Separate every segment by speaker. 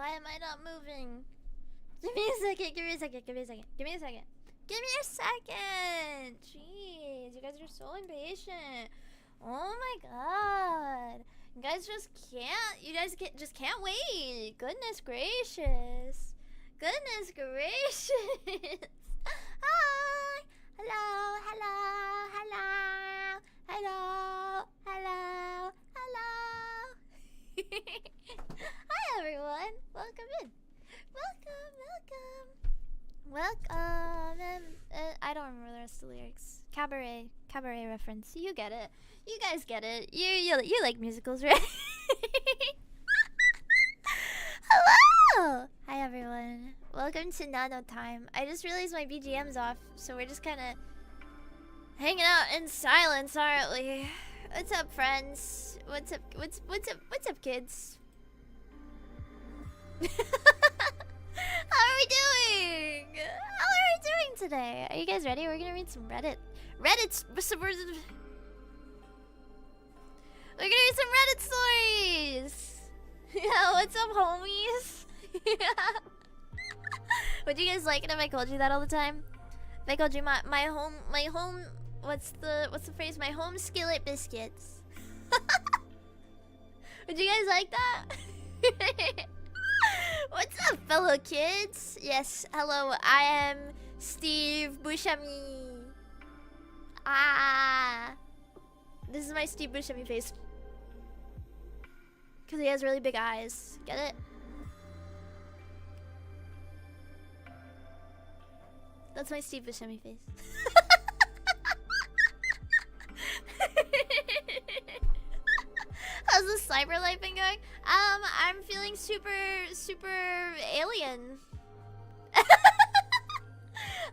Speaker 1: Why am I not moving? Give me a second, give me a second, give me a second, give me a second. Give me a second! Jeez, you guys are so impatient. Oh my god. You guys just can't, just can't wait. Goodness gracious. Goodness gracious. Hi. Hello, hello, hello. Hello, hello, hello. Hi everyone. Welcome in. Welcome, welcome. Welcome. I don't remember the rest of the lyrics. Cabaret reference. You get it. You guys get it. You like musicals, right? Hello! Hi everyone. Welcome to Nano Time. I just realized my BGM's off, so we're just kind of hanging out in silence, aren't we? What's up, friends? What's up? What's up, kids? How are we doing? How are we doing today? Are you guys ready? We're gonna read some Reddit. We're gonna read some Reddit stories. Yeah, what's up, homies? Would you guys like it if I called you that all the time? If I called you my home. What's the phrase? My home skillet biscuits. Would you guys like that? What's up, fellow kids? Yes, hello. I am Steve Buscemi. This is my Steve Buscemi face. Because he has really big eyes. Get it? That's my Steve Buscemi face. How's the cyber life been going? I'm feeling super alien.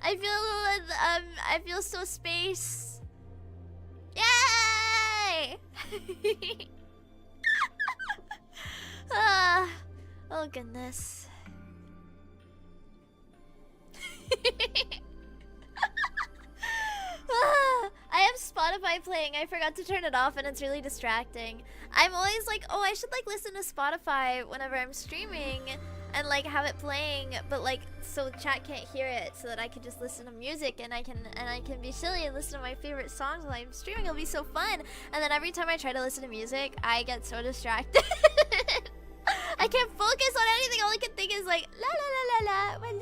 Speaker 1: I feel so space. Yay! Oh goodness. I have Spotify playing. I forgot to turn it off and it's really distracting. I'm always like, oh, I should like listen to Spotify whenever I'm streaming and like have it playing, but like so chat can't hear it, so that I can just listen to music and I can be silly and listen to my favorite songs while I'm streaming. It'll be so fun. And then every time I try to listen to music, I get so distracted. I can't focus on anything. All I can think is like la la la la la la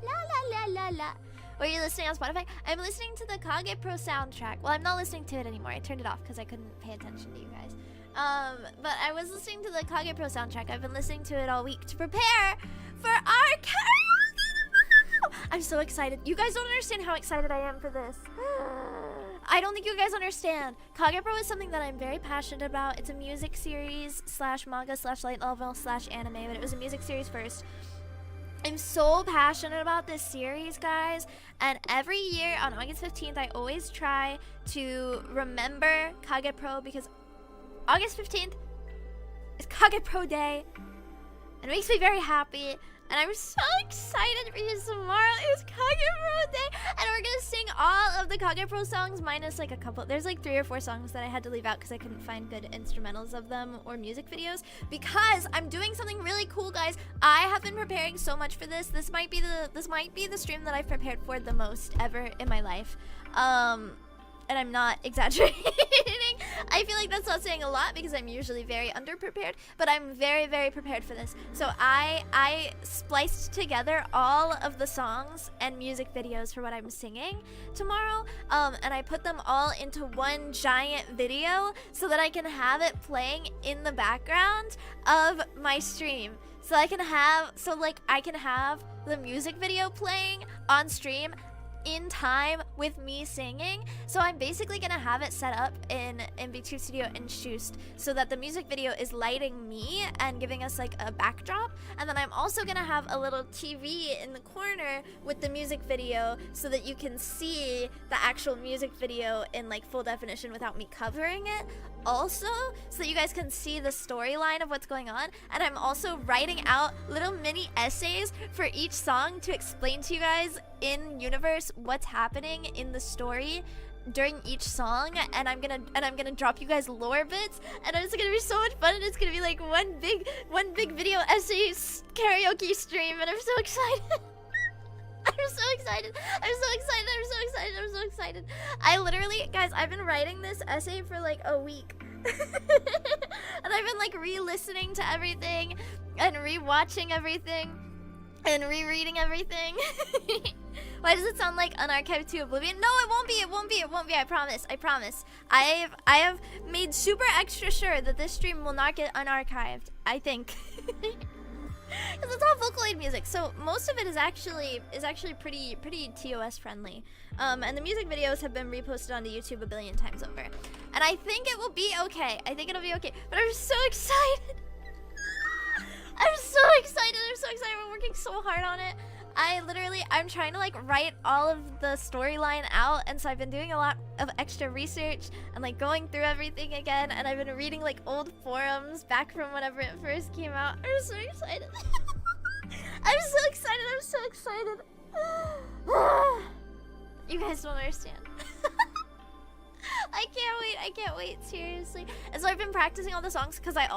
Speaker 1: la la la la la. Were you listening on Spotify? I'm listening to the Kage Pro soundtrack. Well, I'm not listening to it anymore. I turned it off because I couldn't pay attention to you guys. But I was listening to the Kage Pro soundtrack. I've been listening to it all week to prepare for our karaoke tomorrow. I'm so excited. You guys don't understand how excited I am for this. I don't think you guys understand. Kage Pro is something that I'm very passionate about. It's a music series / manga / light novel / anime, but it was a music series first. I'm so passionate about this series, guys, and every year on August 15th I always try to remember Kage Pro, because August 15th is Kage Pro Day and it makes me very happy, and I'm so excited because tomorrow is Kage Pro Day and we're gonna sing all of the Kage Pro songs minus like a couple. There's like 3 or 4 songs that I had to leave out because I couldn't find good instrumentals of them or music videos, because I'm doing something really cool, guys. I have been preparing so much for this. This might be the stream that I've prepared for the most ever in my life. And I'm not exaggerating. I feel like that's not saying a lot because I'm usually very underprepared, but I'm very, very prepared for this. So I spliced together all of the songs and music videos for what I'm singing tomorrow, and I put them all into one giant video so that I can have it playing in the background of my stream. So I can have the music video playing on stream in time with me singing. So I'm basically gonna have it set up in MB2 Studio in Shoost so that the music video is lighting me and giving us like a backdrop, and then I'm also gonna have a little TV in the corner with the music video so that you can see the actual music video in like full definition without me covering it, also so that you guys can see the storyline of what's going on. And I'm also writing out little mini essays for each song to explain to you guys in universe what's happening in the story during each song, and I'm gonna drop you guys lore bits, and it's gonna be so much fun, and it's gonna be like one big video essay karaoke stream, and I'm so excited. I'm so excited. I'm so excited. I'm so excited. I'm so excited. I literally, guys, I've been writing this essay for like a week. And I've been like re-listening to everything and re-watching everything and rereading everything. Why does it sound like unarchived to Oblivion? No, it won't be. It won't be. It won't be. I promise. I promise. I have made super extra sure that this stream will not get unarchived. I think. Because it's all Vocaloid music, so most of it is actually pretty TOS friendly. And the music videos have been reposted onto YouTube a billion times over. And I think it will be okay. I think it'll be okay. But I'm so excited. I'm so excited. I'm so excited. We're working so hard on it. I'm trying to like write all of the storyline out, and so I've been doing a lot of extra research and like going through everything again, and I've been reading like old forums back from whenever it first came out. I'm so excited. I'm so excited. I'm so excited. You guys don't understand. I can't wait. I can't wait. Seriously. And so I've been practicing all the songs because I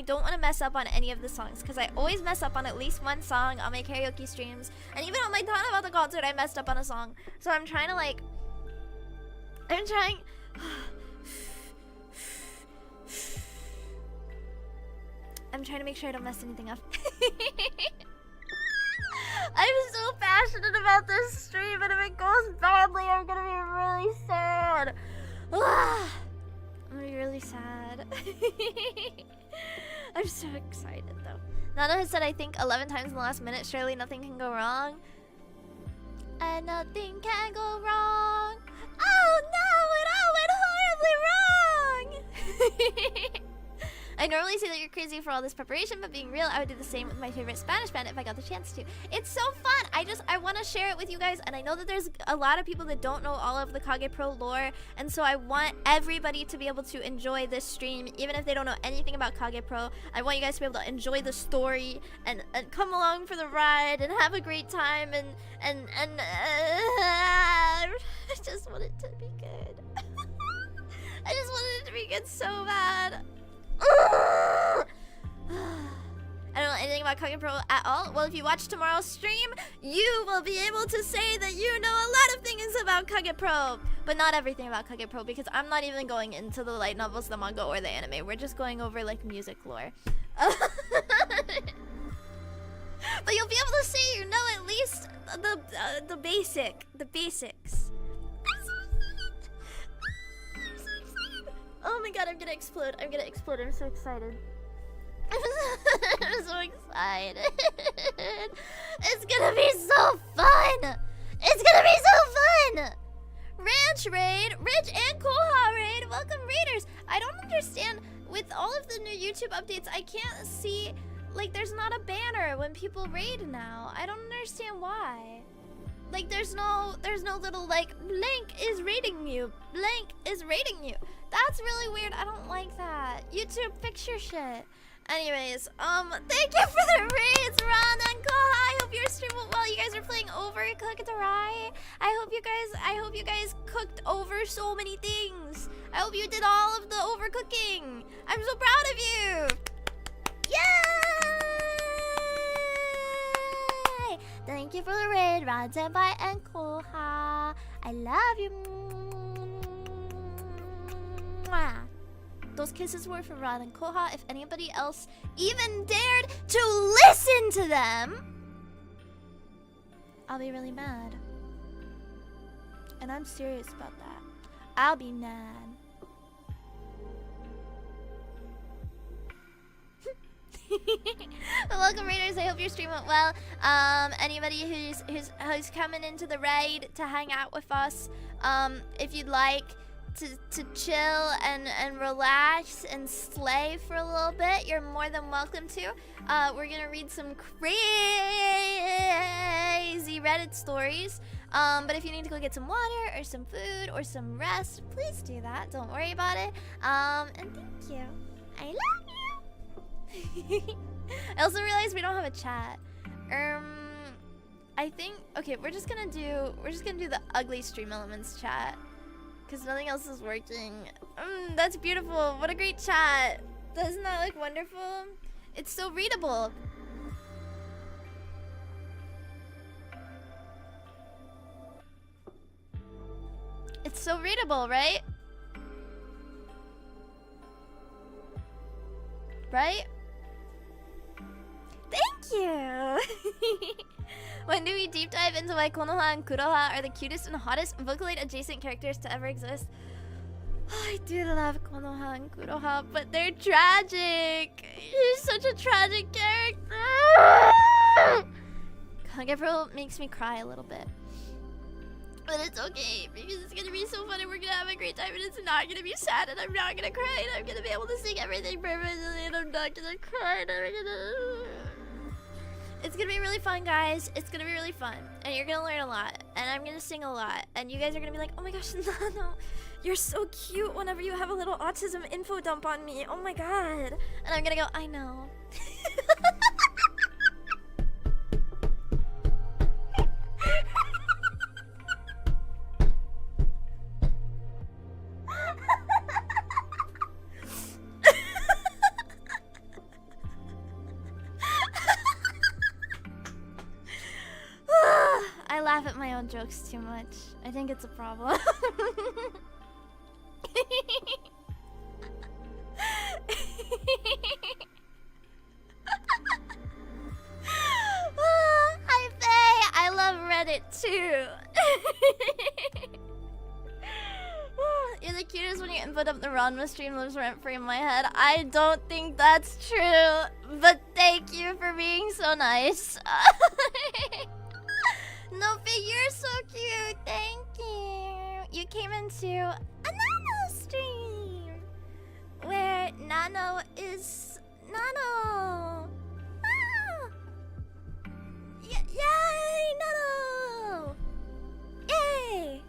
Speaker 1: don't want to mess up on any of the songs, because I always mess up on at least one song on my karaoke streams. And even on my Talk About the Concert, I messed up on a song. So I'm trying to like... I'm trying... to make sure I don't mess anything up. I'm so passionate about this stream, and if it goes badly, I'm gonna be really sad. I'm gonna be really sad. I'm so excited though. Nana has said, I think 11 times in the last minute, surely nothing can go wrong. And nothing can go wrong. Oh no, it all went horribly wrong. I normally say that you're crazy for all this preparation, but being real, I would do the same with my favorite Spanish band if I got the chance to. It's so fun. I want to share it with you guys, and I know that there's a lot of people that don't know all of the Kage Pro lore, and so I want everybody to be able to enjoy this stream, even if they don't know anything about Kage Pro. I want you guys to be able to enjoy the story and come along for the ride and have a great time and I just want it to be good. I just wanted it to be good so bad. I don't know anything about Kage Pro at all. Well, if you watch tomorrow's stream, you will be able to say that you know a lot of things about Kage Pro, but not everything about Kage Pro, because I'm not even going into the light novels, the manga, or the anime. We're just going over like music lore. But you'll be able to say you know at least the basics. Oh my god, I'm gonna explode. I'm so excited. I'm so excited. It's gonna be so fun. It's gonna be so fun. Ranch raid, Rich and Koha raid. Welcome raiders. I don't understand, with all of the new YouTube updates, I can't see, like, there's not a banner when people raid now. I don't understand why. Like, there's no little, like, blank is raiding you. Blank is raiding you. That's really weird. I don't like that. YouTube, fix your shit. Anyways, thank you for the raids, Ron and Koha. I hope your stream went well. You guys are playing Overcooked, right? I hope you guys cooked over so many things. I hope you did all of the overcooking. I'm so proud of you. Yay! Thank you for the raid, Ron, Senpai, and Koha. I love you. Mwah. Those kisses were for Rod and Koha. If anybody else even dared to listen to them, I'll be really mad. And I'm serious about that. I'll be mad. Welcome raiders, I hope your stream went well. Anybody who's coming into the raid to hang out with us, if you'd like to chill and relax and slay for a little bit, you're more than welcome to. We're gonna read some crazy Reddit stories. But if you need to go get some water or some food or some rest, please do that. Don't worry about it. And thank you. I love you. I also realized we don't have a chat. I think, okay, we're just gonna do the ugly stream elements chat. Because nothing else is working. That's beautiful. What a great chat. Doesn't that look wonderful? It's so readable. It's so readable, right? Right? Thank you! When do we deep dive into why Konoha and Kuroha are the cutest and hottest Vocaloid adjacent characters to ever exist? Oh, I do love Konoha and Kuroha, but they're tragic! He's such a tragic character! Kagepro makes me cry a little bit. But it's okay, because it's gonna be so fun and we're gonna have a great time and it's not gonna be sad and I'm not gonna cry and I'm gonna be able to sing everything perfectly and I'm not gonna cry and I'm gonna... It's gonna be really fun, guys. It's gonna be really fun. And you're gonna learn a lot. And I'm gonna sing a lot. And you guys are gonna be like, oh my gosh, Nano, you're so cute whenever you have a little autism info dump on me. Oh my god. And I'm gonna go, I know. I laugh at my own jokes too much. I think it's a problem. Hi, Faye! I love Reddit too. You're the cutest when you input up the Ranma stream lives rent free in my head. I don't think that's true, but thank you for being so nice. No, Faye, you're so cute. Thank you. You came into a Nano stream where Nano is Nano. Ah! Yay, Nano! Yay!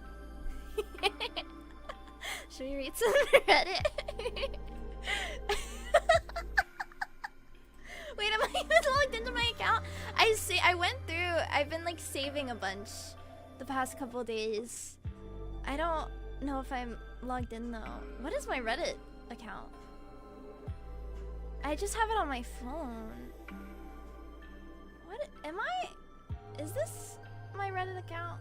Speaker 1: Should we read some Reddit? Wait, am I even logged into my account? I went through. I've been like saving a bunch the past couple days. I don't know if I'm logged in though. What is my Reddit account? I just have it on my phone. What am I? Is this my Reddit account?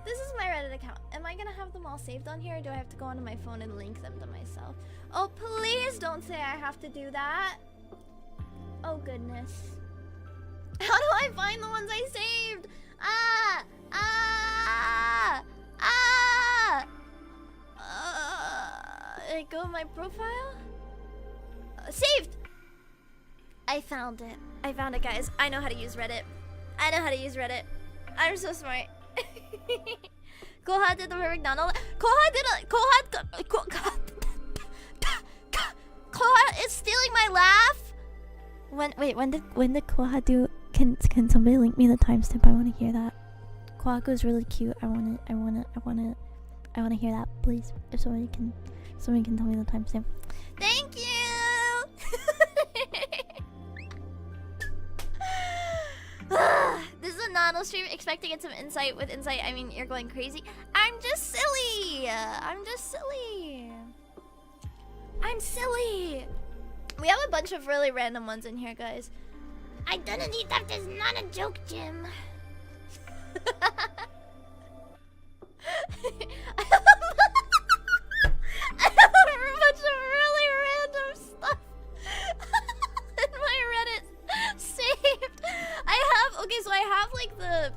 Speaker 1: This is my Reddit account. Am I gonna have them all saved on here or do I have to go onto my phone and link them to myself? Oh, please don't say I have to do that. Oh goodness. How do I find the ones I saved? I go to my profile? Saved! I found it. I found it, guys. I know how to use Reddit. I know how to use Reddit. I'm so smart. Koha did the perfect Nano. Koha is stealing my laugh. When did Koha do? Can somebody link me the timestamp? I want to hear that. Kohaku's really cute. I wanna hear that, please. If somebody can tell me the timestamp. Thank you. This is a Nano stream. Expect to get some insight. With insight, I mean you're going crazy. I'm just silly. I'm silly. We have a bunch of really random ones in here, guys. Identity theft is not a joke, Jim. I have a bunch of really random stuff in my Reddit saved. Okay, so I have like the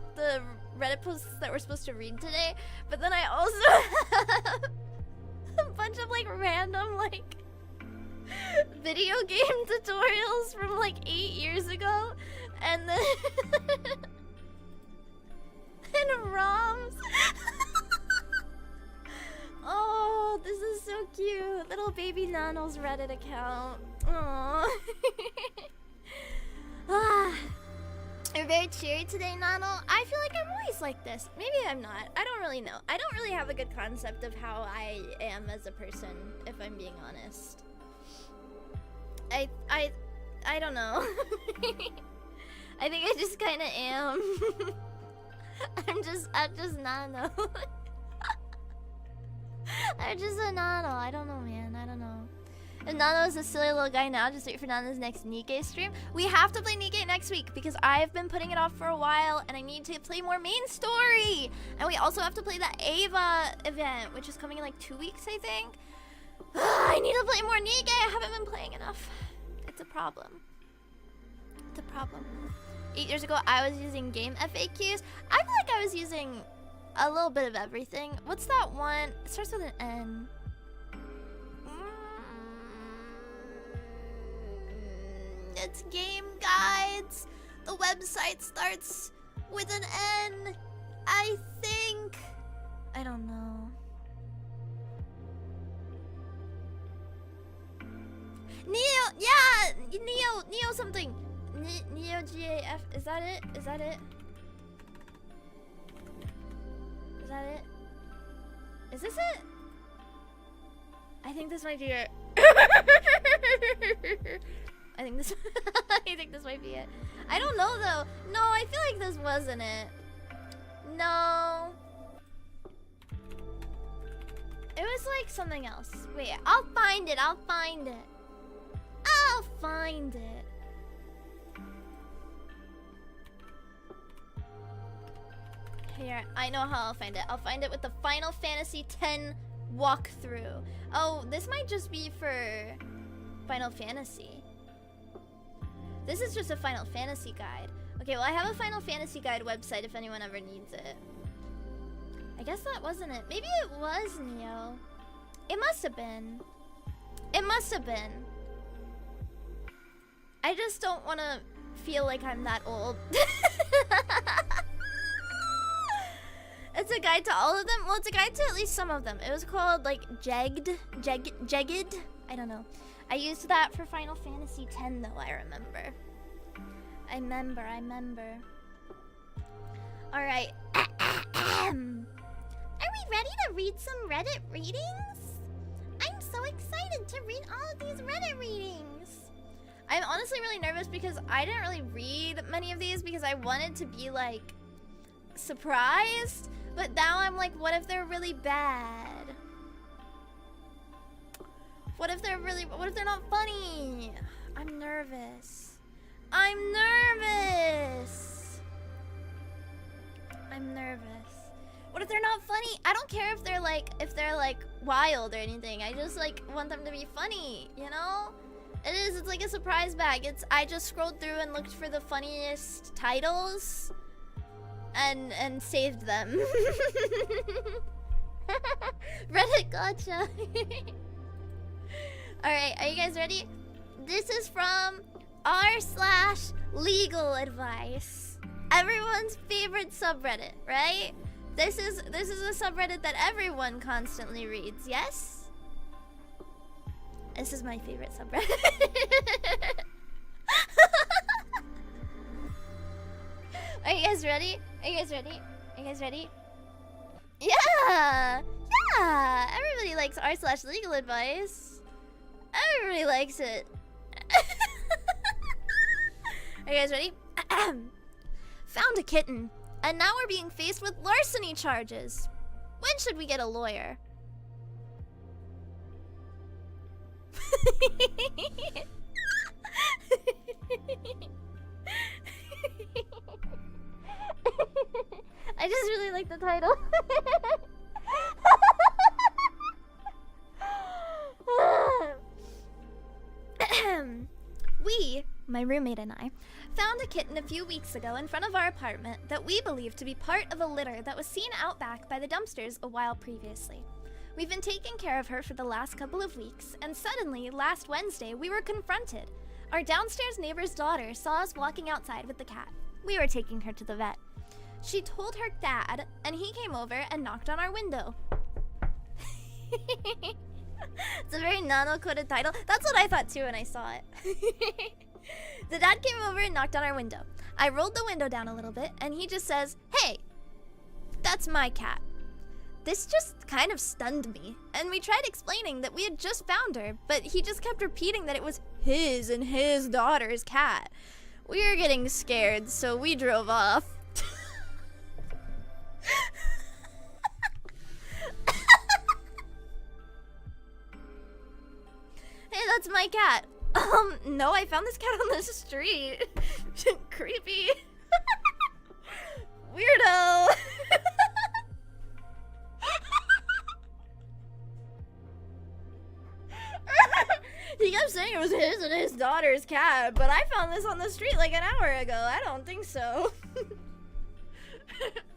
Speaker 1: Reddit posts that we're supposed to read today, but then I also have a bunch of like random like video game tutorials from like 8 years ago, and then and ROMs. Oh, this is so cute. Little baby Nano's Reddit account. Aww. You're very cheery today, Nano. I feel like I'm always like this. Maybe I'm not. I don't really know. I don't really have a good concept of how I am as a person, if I'm being honest. I don't know. I think I just kind of am. I'm just Nano. Or just a Nano. I don't know, man. I don't know. If Nano is a silly little guy now, just wait for Nano's next Nikkei stream. We have to play Nikkei next week because I've been putting it off for a while and I need to play more main story. And we also have to play the Ava event, which is coming in like 2 weeks, I think. I need to play more Nikkei. I haven't been playing enough. It's a problem. It's a problem. 8 years ago, I was using game FAQs. I feel like I was using a little bit of everything. What's that one? It starts with an N. It's game guides. The website starts with an N. I think. I don't know. Neo, yeah, Neo something. Neo GAF. Is that it? Is that it? Is that it? Is this it? I think this might be it. I think this might be it. I don't know though. No, I feel like this wasn't it. No. It was like something else. Wait, I'll find it. I'll find it. I'll find it. Here, I know how I'll find it. I'll find it with the Final Fantasy X walkthrough. Oh, this might just be for Final Fantasy. This is just a Final Fantasy guide. Okay, well I have a Final Fantasy guide website if anyone ever needs it. I guess that wasn't it. Maybe it was Neo. It must have been. It must have been. I just don't want to feel like I'm that old. It's a guide to all of them? Well, it's a guide to at least some of them. It was called, like, Jagged? I don't know. I used that for Final Fantasy X, though, I remember. I remember. Alright. Are we ready to read some Reddit readings? I'm so excited to read all of these Reddit readings. I'm honestly really nervous because I didn't really read many of these because I wanted to be, like, surprised. But now I'm like, what if they're really bad? What if they're not funny? I'm nervous. I'm nervous. What if they're not funny? I don't care if they're like wild or anything. I just like want them to be funny, you know? It's like a surprise bag. I just scrolled through and looked for the funniest titles and saved them. Reddit gotcha. Alright, are you guys ready? This is from r/legal advice. Everyone's favorite subreddit, right? This is a subreddit that everyone constantly reads, yes? This is my favorite subreddit. Are you guys ready? Yeah! Everybody likes r/legal advice. Everybody likes it. Are you guys ready? Found a kitten, and now we're being faced with larceny charges. When should we get a lawyer? I just really like the title. We, my roommate and I, found a kitten a few weeks ago in front of our apartment that we believe to be part of a litter that was seen out back by the dumpsters a while previously. We've been taking care of her for the last couple of weeks, and suddenly, last Wednesday, we were confronted. Our downstairs neighbor's daughter saw us walking outside with the cat. We were taking her to the vet. She told her dad, and he came over and knocked on our window. It's a very nano-coded title. That's what I thought too when I saw it. The dad came over and knocked on our window. I rolled the window down a little bit, and he just says, "Hey, that's my cat." This just kind of stunned me, and we tried explaining that we had just found her, but he just kept repeating that it was his and his daughter's cat. We were getting scared, so we drove off. That's my cat. No, I found this cat on the street. Creepy. Weirdo. He kept saying it was his and his daughter's cat, but I found this on the street like an hour ago. I don't think so.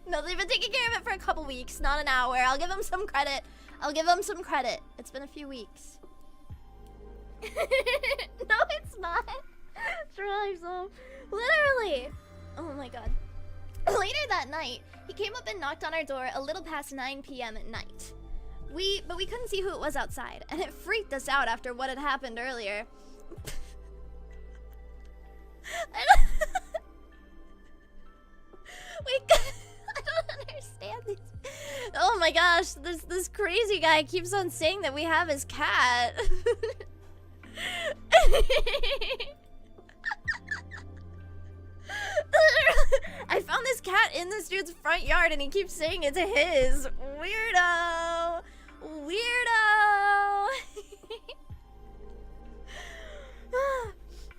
Speaker 1: No, they've been taking care of it for a couple weeks, not an hour. I'll give them some credit. I'll give them some credit. It's been a few weeks. No, it's not. Try some. Literally. Oh my god. Later that night, he came up and knocked on our door a little past 9 p.m. at night. But we couldn't see who it was outside, and it freaked us out after what had happened earlier. I don't understand these. Oh my gosh, this crazy guy keeps on saying that we have his cat. I found this cat in this dude's front yard and he keeps saying it's his. Weirdo. Weirdo.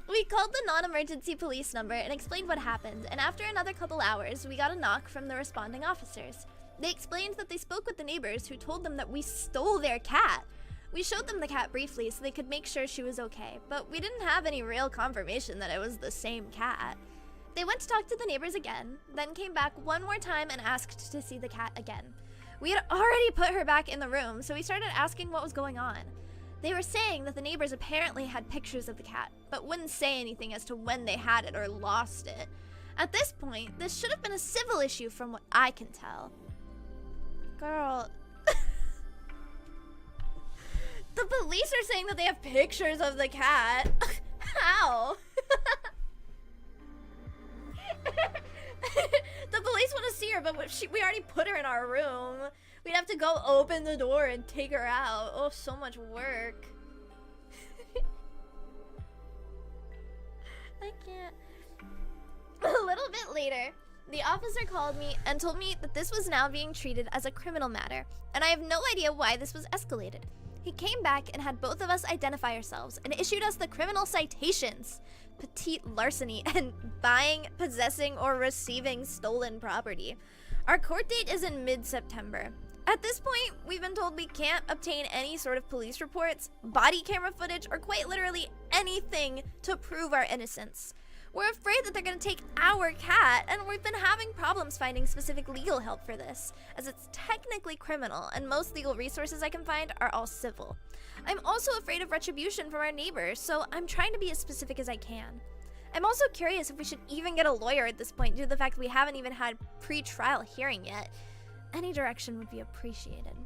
Speaker 1: We called the non-emergency police number and explained what happened, and after another couple hours, we got a knock from the responding officers. They explained that they spoke with the neighbors who told them that we stole their cat. We showed them the cat briefly so they could make sure she was okay, but we didn't have any real confirmation that it was the same cat. They went to talk to the neighbors again, then came back one more time and asked to see the cat again. We had already put her back in the room, so we started asking what was going on. They were saying that the neighbors apparently had pictures of the cat, but wouldn't say anything as to when they had it or lost it. At this point, this should have been a civil issue from what I can tell. Girl. The police are saying that they have pictures of the cat. How? The police want to see her, but we already put her in our room. We'd have to go open the door and take her out. Oh, so much work. I can't. A little bit later, the officer called me and told me that this was now being treated as a criminal matter, and I have no idea why this was escalated. He came back and had both of us identify ourselves and issued us the criminal citations: petite larceny and buying, possessing, or receiving stolen property. Our court date is in mid-September. At this point, we've been told we can't obtain any sort of police reports, body camera footage, or quite literally anything to prove our innocence. We're afraid that they're gonna take our cat, and we've been having problems finding specific legal help for this, as it's technically criminal, and most legal resources I can find are all civil. I'm also afraid of retribution from our neighbors, so I'm trying to be as specific as I can. I'm also curious if we should even get a lawyer at this point due to the fact we haven't even had pre-trial hearing yet. Any direction would be appreciated.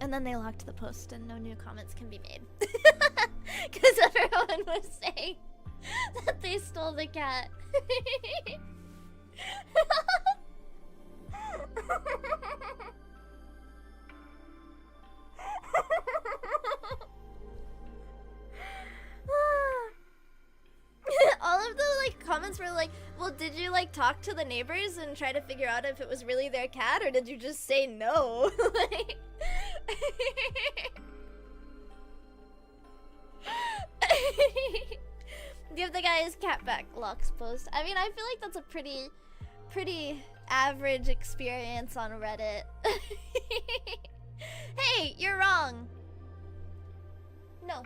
Speaker 1: And then they locked the post and no new comments can be made. Because everyone was saying that they stole the cat. All of the comments were like, well, did you talk to the neighbors and try to figure out if it was really their cat, or did you just say no? Give the guy his cat back, locks post. I mean, I feel like that's a pretty average experience on Reddit. Hey, you're wrong. No.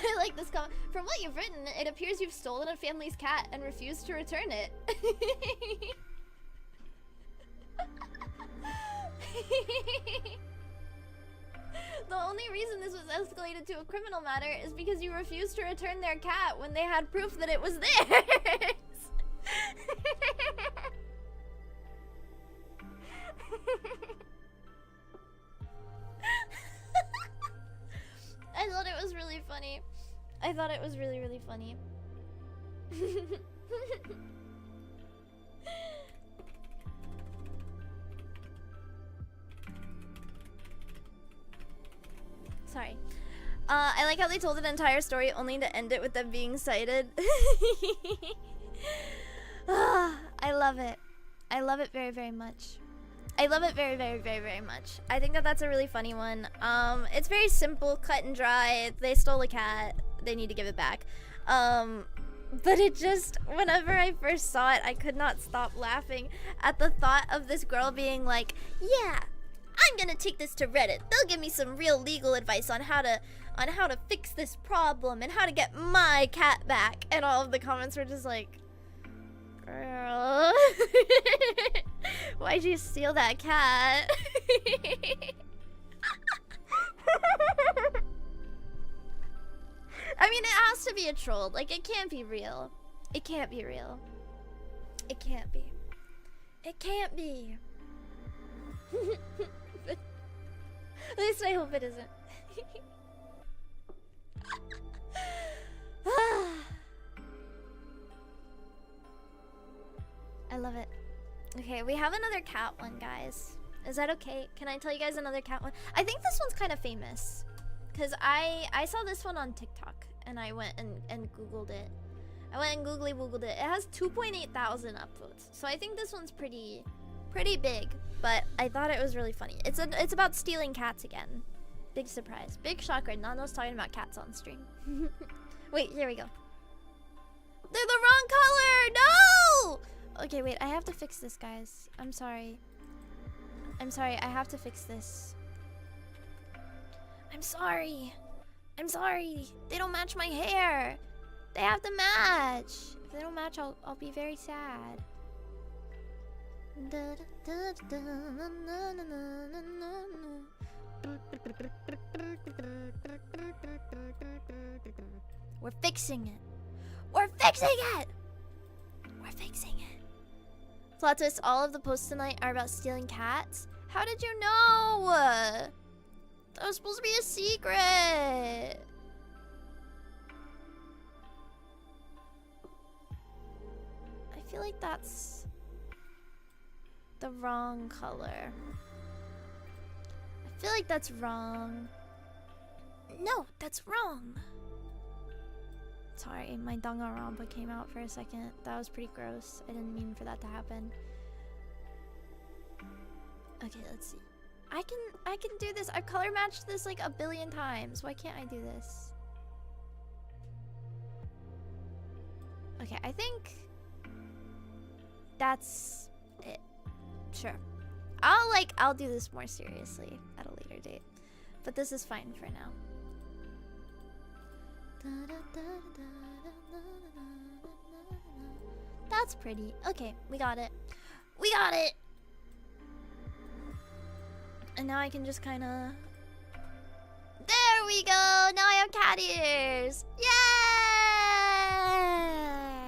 Speaker 1: I like this comment. From what you've written, it appears you've stolen a family's cat and refused to return it. The only reason this was escalated to a criminal matter is because you refused to return their cat when they had proof that it was theirs. I thought it was really funny. I thought it was really, really funny. Sorry. I like how they told an entire story only to end it with them being cited. I love it. I love it very, very much. I love it very, very, very, very much. I think that that's a really funny one. It's very simple, cut and dry. They stole a cat. They need to give it back. But it just, whenever I first saw it, I could not stop laughing at the thought of this girl being like, yeah, I'm gonna take this to Reddit. They'll give me some real legal advice on how to fix this problem and how to get my cat back. And all of the comments were just like, girl, why'd you steal that cat? I mean, it has to be a troll. Like, it can't be real. It can't be real. It can't be. It can't be. At least I hope it isn't. I love it. Okay, we have another cat one, guys. Is that okay? Can I tell you guys another cat one? I think this one's kind of famous. Because I saw this one on TikTok. And I went and Googled it. I went and Googled it. It has 2,800 upvotes. So I think this one's pretty big. But I thought it was really funny. It's about stealing cats again. Big surprise. Big shocker. Nano's talking about cats on stream. Wait, here we go. They're the wrong color! No! Okay, wait. I have to fix this, guys. I'm sorry. I have to fix this. I'm sorry. They don't match my hair. They have to match. If they don't match, I'll be very sad. We're fixing it. Plot twist, all of the posts tonight are about stealing cats. How did you know? That was supposed to be a secret. I feel like that's the wrong color. I feel like that's wrong. No, that's wrong. Sorry, my danganronpa came out for a second. That was pretty gross. I didn't mean for that to happen. Okay, let's see. I can do this. I've color matched this like 1 billion times. Why can't I do this? Okay, I think that's it. Sure. I'll do this more seriously at a later date. But this is fine for now. That's pretty. Okay, we got it. And now I can just kind of... There we go! Now I have cat ears!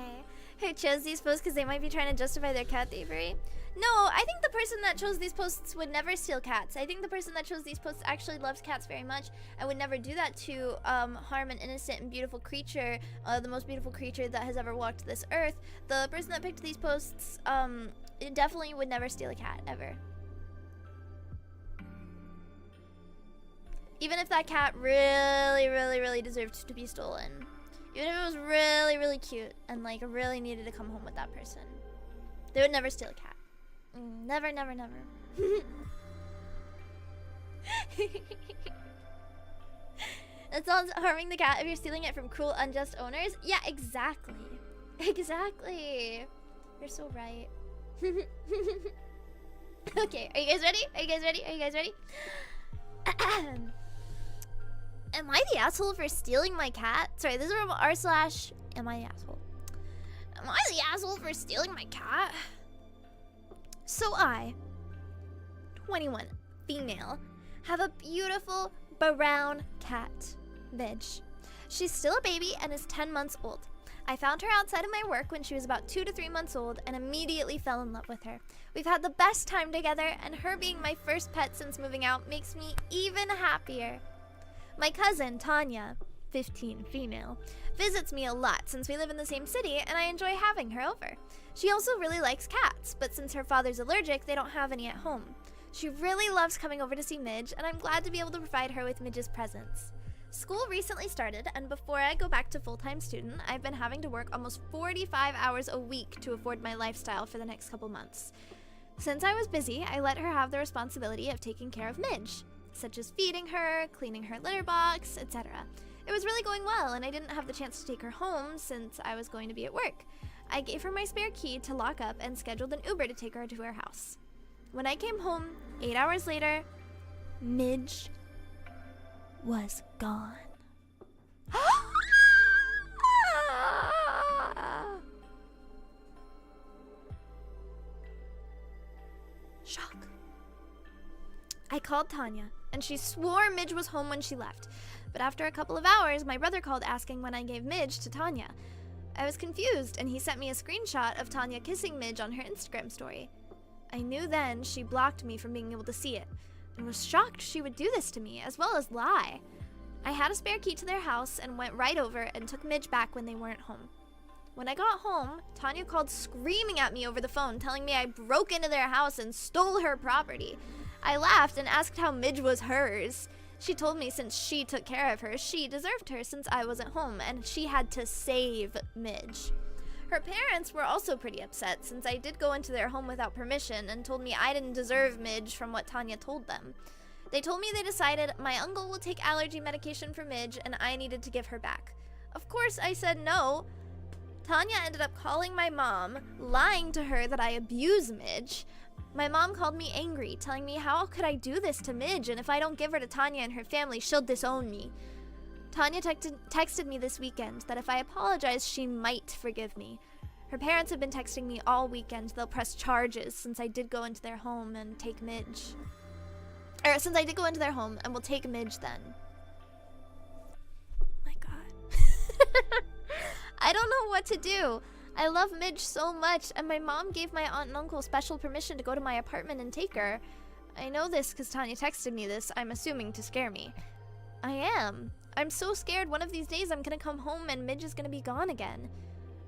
Speaker 1: Yay! Who chose these posts because they might be trying to justify their cat thievery? No, I think the person that chose these posts would never steal cats. I think the person that chose these posts actually loves cats very much and would never do that to harm an innocent and beautiful creature, the most beautiful creature that has ever walked this earth. The person that picked these posts it definitely would never steal a cat, ever. Even if that cat really, really, really deserved to be stolen. Even if it was really, really cute and like really needed to come home with that person. They would never steal a cat. Never, never, never. That sounds harming the cat if you're stealing it from cruel, unjust owners. Yeah, exactly. Exactly. You're so right. Okay, are you guys ready? Are you guys ready? Am I the asshole for stealing my cat? Sorry, this is from r/. Am I the asshole? Am I the asshole for stealing my cat? So I, 21, female, have a beautiful brown cat, Midge. She's still a baby and is 10 months old. I found her outside of my work when she was about 2 to 3 months old and immediately fell in love with her. We've had the best time together, and her being my first pet since moving out makes me even happier. My cousin, Tanya, 15, female, visits me a lot since we live in the same city and I enjoy having her over. She also really likes cats, but since her father's allergic, they don't have any at home. She really loves coming over to see Midge, and I'm glad to be able to provide her with Midge's presence. School recently started, and before I go back to full-time student, I've been having to work almost 45 hours a week to afford my lifestyle for the next couple months. Since I was busy, I let her have the responsibility of taking care of Midge, such as feeding her, cleaning her litter box, etc. It was really going well, and I didn't have the chance to take her home since I was going to be at work. I gave her my spare key to lock up and scheduled an Uber to take her to her house. When I came home, 8 hours later, Midge was gone. Shock. I called Tanya, and she swore Midge was home when she left. But after a couple of hours, my brother called asking when I gave Midge to Tanya. I was confused, and he sent me a screenshot of Tanya kissing Midge on her Instagram story. I knew then she blocked me from being able to see it, and was shocked she would do this to me, as well as lie. I had a spare key to their house and went right over and took Midge back when they weren't home. When I got home, Tanya called screaming at me over the phone, telling me I broke into their house and stole her property. I laughed and asked how Midge was hers. She told me since she took care of her, she deserved her since I wasn't home, and she had to save Midge. Her parents were also pretty upset since I did go into their home without permission and told me I didn't deserve Midge from what Tanya told them. They told me they decided my uncle will take allergy medication for Midge and I needed to give her back. Of course, I said no. Tanya ended up calling my mom, lying to her that I abuse Midge. My mom called me angry, telling me how could I do this to Midge, and if I don't give her to Tanya and her family, she'll disown me. Tanya texted me this weekend that if I apologize, she might forgive me. Her parents have been texting me all weekend they'll press charges since I did go into their home and take Midge. Since I did go into their home and will take Midge then. My God. I don't know what to do. I love Midge so much, and my mom gave my aunt and uncle special permission to go to my apartment and take her. I know this because Tanya texted me this, I'm assuming to scare me. I am. I'm so scared one of these days I'm gonna come home and Midge is gonna be gone again.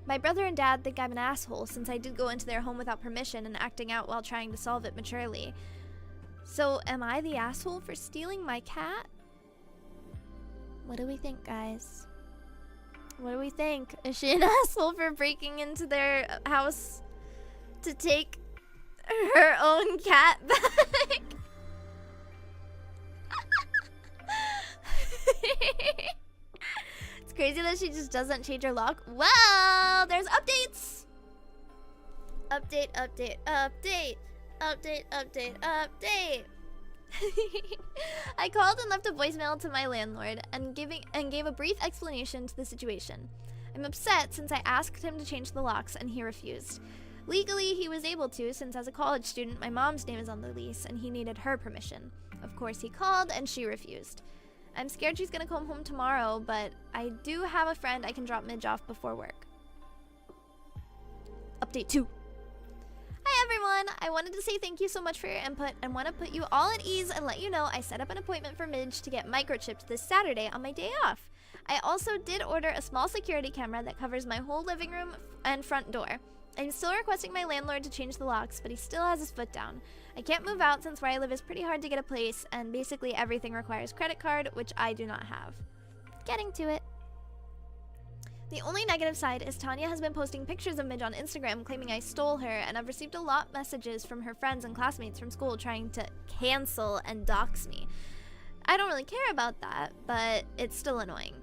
Speaker 1: My brother and dad think I'm an asshole since I did go into their home without permission and acting out while trying to solve it maturely. So, am I the asshole for stealing my cat? What do we think, guys? What do we think? Is she an asshole for breaking into their house to take her own cat back? It's crazy that she just doesn't change her lock. Well, there's updates! Update, update, update. Update, update, update. I called and left a voicemail to my landlord and gave a brief explanation to the situation. I'm upset since I asked him to change the locks and he refused. Legally, he was able to since as a college student, my mom's name is on the lease and he needed her permission. Of course, he called and she refused. I'm scared she's gonna come home tomorrow, but I do have a friend I can drop Midge off before work. Update 2. Hi everyone! I wanted to say thank you so much for your input and want to put you all at ease and let you know I set up an appointment for Midge to get microchipped this Saturday on my day off. I also did order a small security camera that covers my whole living room and front door. I'm still requesting my landlord to change the locks, but he still has his foot down. I can't move out since where I live is pretty hard to get a place and basically everything requires credit card, which I do not have. Getting to it. The only negative side is Tanya has been posting pictures of Midge on Instagram claiming I stole her, and I've received a lot of messages from her friends and classmates from school trying to cancel and dox me. I don't really care about that, but it's still annoying.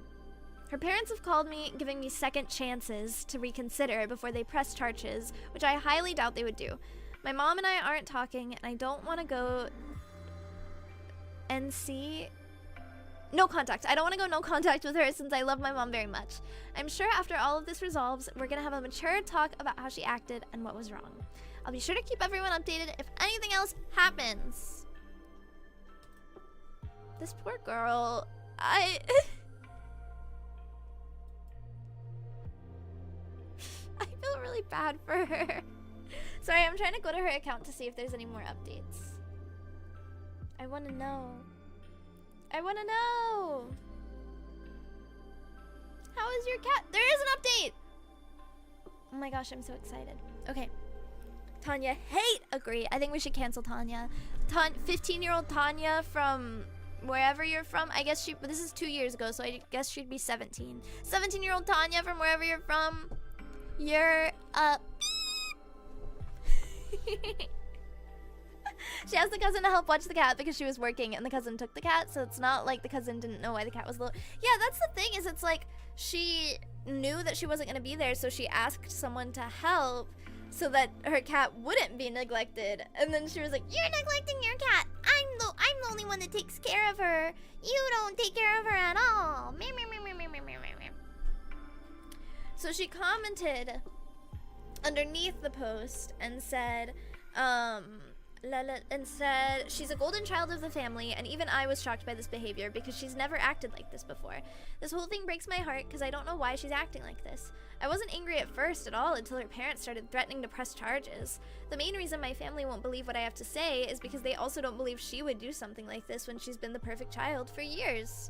Speaker 1: Her parents have called me, giving me second chances to reconsider before they press charges, which I highly doubt they would do. My mom and I aren't talking, and I don't want to go NC... No contact. I don't want to go no contact with her since I love my mom very much. I'm sure after all of this resolves, we're going to have a mature talk about how she acted and what was wrong. I'll be sure to keep everyone updated if anything else happens. This poor girl. I feel really bad for her. Sorry, I'm trying to go to her account to see if there's any more updates. I want to know. I want to know. How is your cat? There is an update. Oh my gosh, I'm so excited. Okay. Tanya, agree. I think we should cancel Tanya. 15-year-old Tanya from wherever you're from. I guess but this is 2 years ago, so I guess she'd be 17. 17-year-old Tanya from wherever you're from, you're up. She asked the cousin to help watch the cat because she was working and the cousin took the cat, so it's not like the cousin didn't know why the cat was little. Yeah, that's the thing, is it's like she knew that she wasn't going to be there, so she asked someone to help so that her cat wouldn't be neglected. And then she was like, "You're neglecting your cat. I'm the only one that takes care of her. You don't take care of her at all." So she commented underneath the post and said, she's a golden child of the family, and even I was shocked by this behavior because she's never acted like this before. This whole thing breaks my heart because I don't know why she's acting like this. I wasn't angry at first at all until her parents started threatening to press charges. The main reason my family won't believe what I have to say is because they also don't believe she would do something like this when she's been the perfect child for years.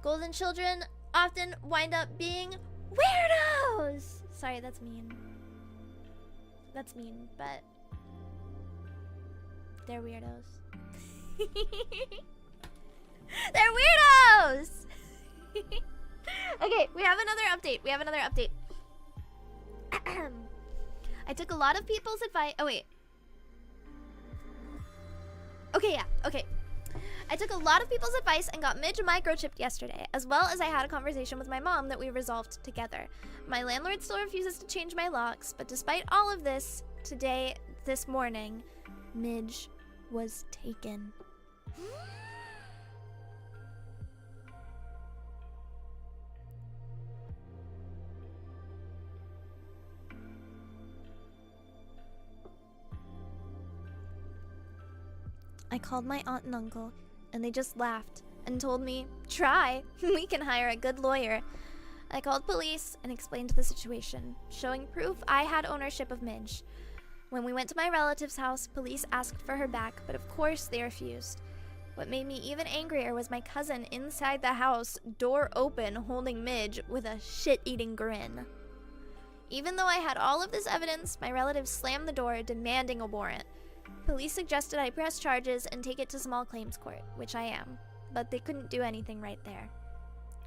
Speaker 1: Golden children often wind up being weirdos! Sorry, that's mean. That's mean, but they're weirdos. They're weirdos! Okay, we have another update. I took a lot of people's advice. Oh, wait. Okay, yeah. Okay. I took a lot of people's advice and got Midge microchipped yesterday, as well as I had a conversation with my mom that we resolved together. My landlord still refuses to change my locks, but despite all of this, this morning, Midge was taken. I called my aunt and uncle, and they just laughed and told me, "Try, we can hire a good lawyer." I called police and explained the situation, showing proof I had ownership of Midge. When we went to my relative's house, police asked for her back, but of course they refused. What made me even angrier was my cousin inside the house, door open, holding Midge with a shit-eating grin. Even though I had all of this evidence, my relatives slammed the door, demanding a warrant. Police suggested I press charges and take it to small claims court, which I am, but they couldn't do anything right there.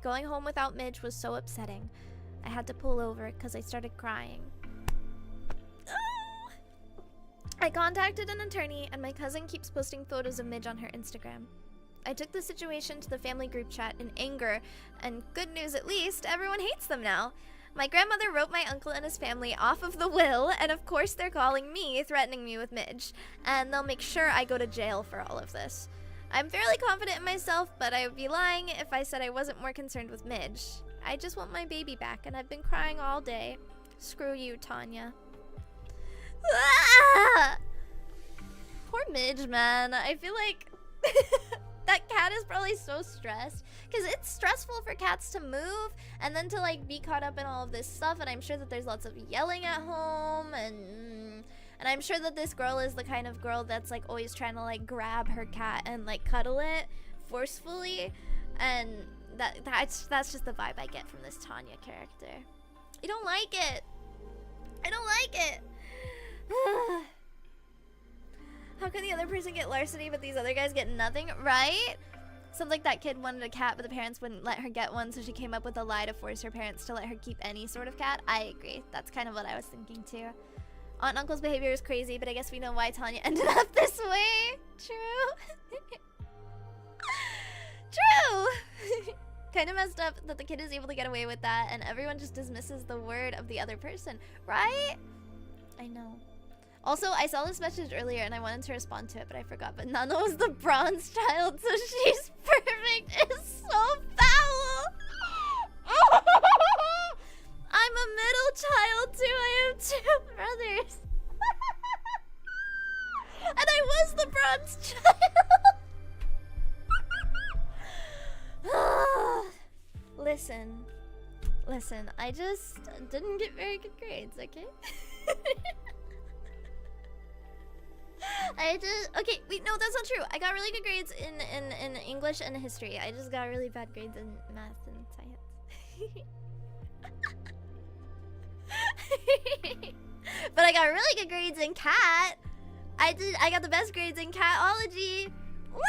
Speaker 1: Going home without Midge was so upsetting. I had to pull over because I started crying. I contacted an attorney, and my cousin keeps posting photos of Midge on her Instagram. I took the situation to the family group chat in anger, and good news at least, everyone hates them now. My grandmother wrote my uncle and his family off of the will, and of course they're calling me, threatening me with Midge, and they'll make sure I go to jail for all of this. I'm fairly confident in myself, but I would be lying if I said I wasn't more concerned with Midge. I just want my baby back, and I've been crying all day. Screw you, Tanya. Ah! Poor Midge, man. I feel like that cat is probably so stressed, because it's stressful for cats to move and then to like be caught up in all of this stuff, and I'm sure that there's lots of yelling at home, and I'm sure that this girl is the kind of girl that's like always trying to like grab her cat and like cuddle it forcefully, and that's just the vibe I get from this Tanya character. I don't like it. I don't like it. How can the other person get larceny but these other guys get nothing, right? Sounds like that kid wanted a cat but the parents wouldn't let her get one, so she came up with a lie to force her parents to let her keep any sort of cat. I agree. That's kind of what I was thinking too. Aunt and uncle's behavior is crazy, but I guess we know why Tanya ended up this way. True. True. Kind of messed up that the kid is able to get away with that and everyone just dismisses the word of the other person, right? I know. Also, I saw this message earlier and I wanted to respond to it, but I forgot. But Nana was the bronze child, so she's perfect. Is so foul. I'm a middle child too. I have two brothers. And I was the bronze child. Listen, I just didn't get very good grades, okay? Okay, wait, no, that's not true. I got really good grades in English and history. I just got really bad grades in math and science. But I got really good grades in cat. I got the best grades in catology. Woo!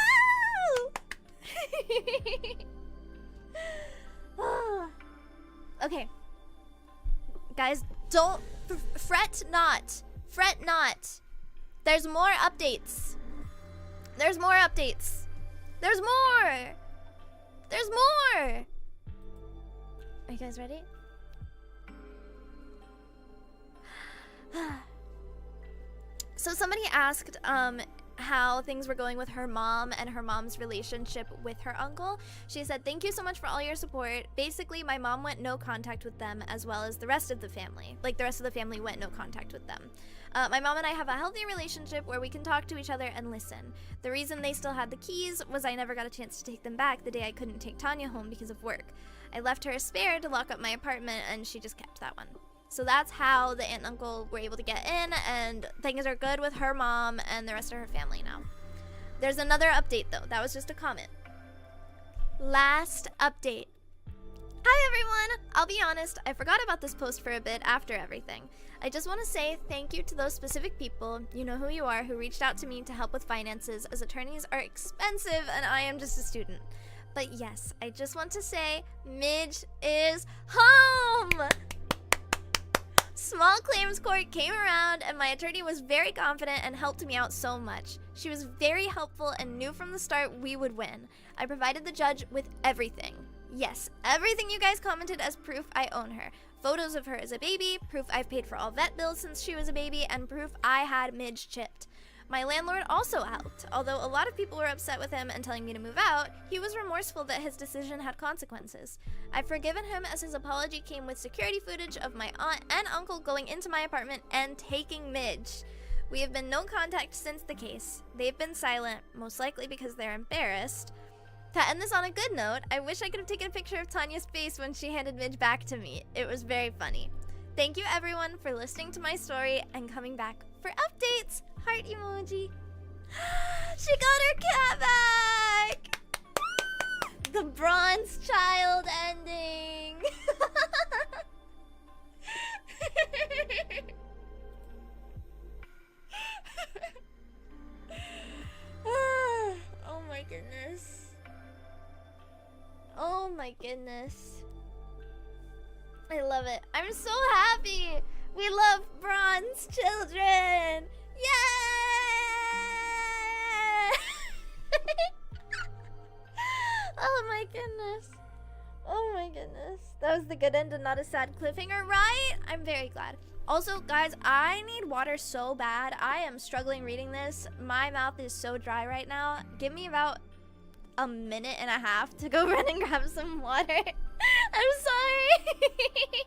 Speaker 1: Woo! Okay. Guys, don't fret not. Fret not. There's more updates. There's more updates. There's more. There's more. Are you guys ready? So somebody asked how things were going with her mom and her mom's relationship with her uncle. She said, "Thank you so much for all your support. Basically, my mom went no contact with them as well as the rest of the family. Like, the rest of the family went no contact with them. My mom and I have a healthy relationship where we can talk to each other and listen. The reason they still had the keys was I never got a chance to take them back the day I couldn't take Tanya home because of work. I left her a spare to lock up my apartment, and she just kept that one." So that's how the aunt and uncle were able to get in, and things are good with her mom and the rest of her family now. There's another update though. That was just a comment. Last update. Hi everyone! I'll be honest, I forgot about this post for a bit after everything. I just want to say thank you to those specific people, you know who you are, who reached out to me to help with finances, as attorneys are expensive and I am just a student. But yes, I just want to say Midge is home! Small claims court came around and my attorney was very confident and helped me out so much. She was very helpful and knew from the start we would win. I provided the judge with everything. Yes, everything you guys commented as proof I own her. Photos of her as a baby, proof I've paid for all vet bills since she was a baby, and proof I had Midge chipped. My landlord also helped. Although a lot of people were upset with him and telling me to move out, he was remorseful that his decision had consequences. I've forgiven him as his apology came with security footage of my aunt and uncle going into my apartment and taking Midge. We have been no contact since the case. They've been silent, most likely because they're embarrassed. To end this on a good note, I wish I could have taken a picture of Tanya's face when she handed Midge back to me. It was very funny. Thank you everyone for listening to my story and coming back for updates. Heart emoji. She got her cat back! The bronze child ending. Oh my goodness. Oh my goodness. I love it. I'm so happy. We love bronze children. Yay! Oh my goodness. Oh my goodness. That was the good end and not a sad cliffhanger, right? I'm very glad. Also, guys, I need water so bad. I am struggling reading this. My mouth is so dry right now. Give me about a minute and a half to go run and grab some water. I'm sorry.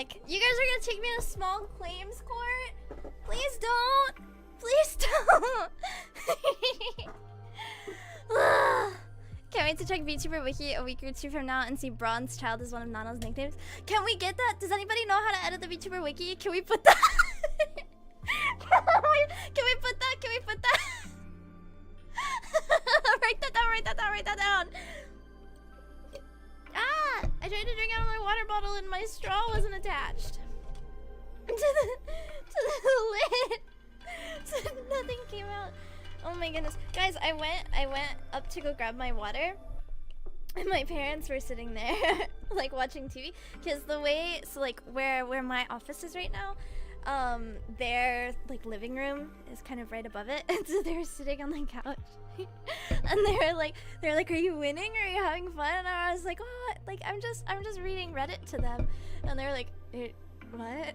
Speaker 1: heck? You guys are gonna take me to small claims court? Please don't. Please don't. Can't wait to check VTuber Wiki a week or two from now and see Bronze Child is one of Nano's nicknames. Can we get that? Does anybody know how to edit the VTuber Wiki? Can we put that? Can we put that? Can we put that? Write that down, write that down, write that down. Ah! I tried to drink out of my water bottle and my straw wasn't attached to the lid. So nothing came out. Oh my goodness. Guys, I went up to go grab my water. And my parents were sitting there like watching TV. Cause the way, so like where my office is right now, their like living room is kind of right above it. And so they were sitting on the couch. And they're like, are you winning or are you having fun? And I was like, oh, like I'm just reading Reddit to them. And they were like, what?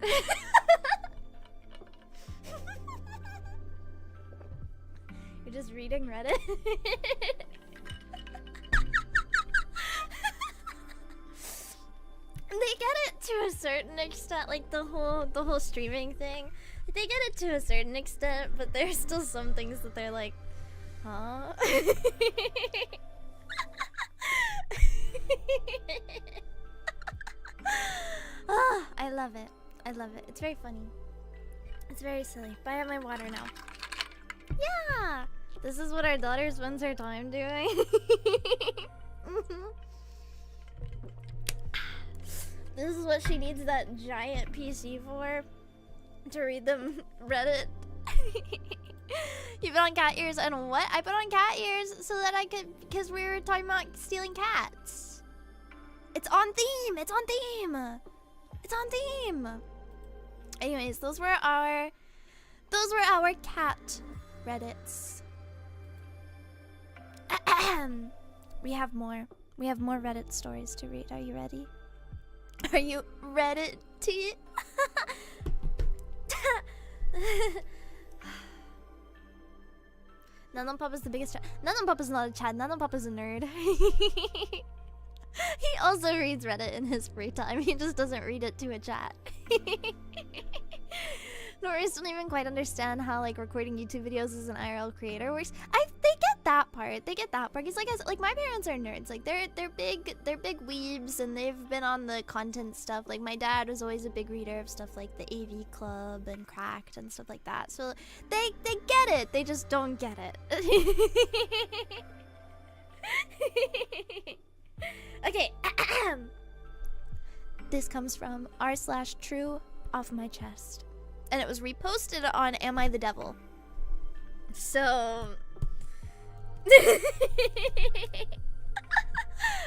Speaker 1: You're just reading Reddit? They get it to a certain extent, like the whole streaming thing. They get it to a certain extent, but there's still some things that they're like, huh? Oh, I love it. I love it. It's very funny. It's very silly. But I have my water now. Yeah! This is what our daughter spends her time doing. This is what she needs that giant PC for. To read them Reddit. You put on cat ears and what? I put on cat ears so that I could, because we were talking about stealing cats. It's on theme. It's on theme. It's on theme. Anyways, those were our cat Reddits. We have more. We have more Reddit stories to read. Are you ready? Are you Reddit? Nanonpop is the biggest chat. Nanonpop is not a chat. Nanonpop is a nerd. He also reads Reddit in his free time. He just doesn't read it to a chat. Norris don't even quite understand how like recording YouTube videos as an IRL creator works. They get that part. They get that part. Because like my parents are nerds. Like they're big weebs and they've been on the content stuff. Like my dad was always a big reader of stuff like the AV Club and Cracked and stuff like that. So they get it. They just don't get it. Okay. This comes from r/true off my chest. And it was reposted on Am I the Devil? So...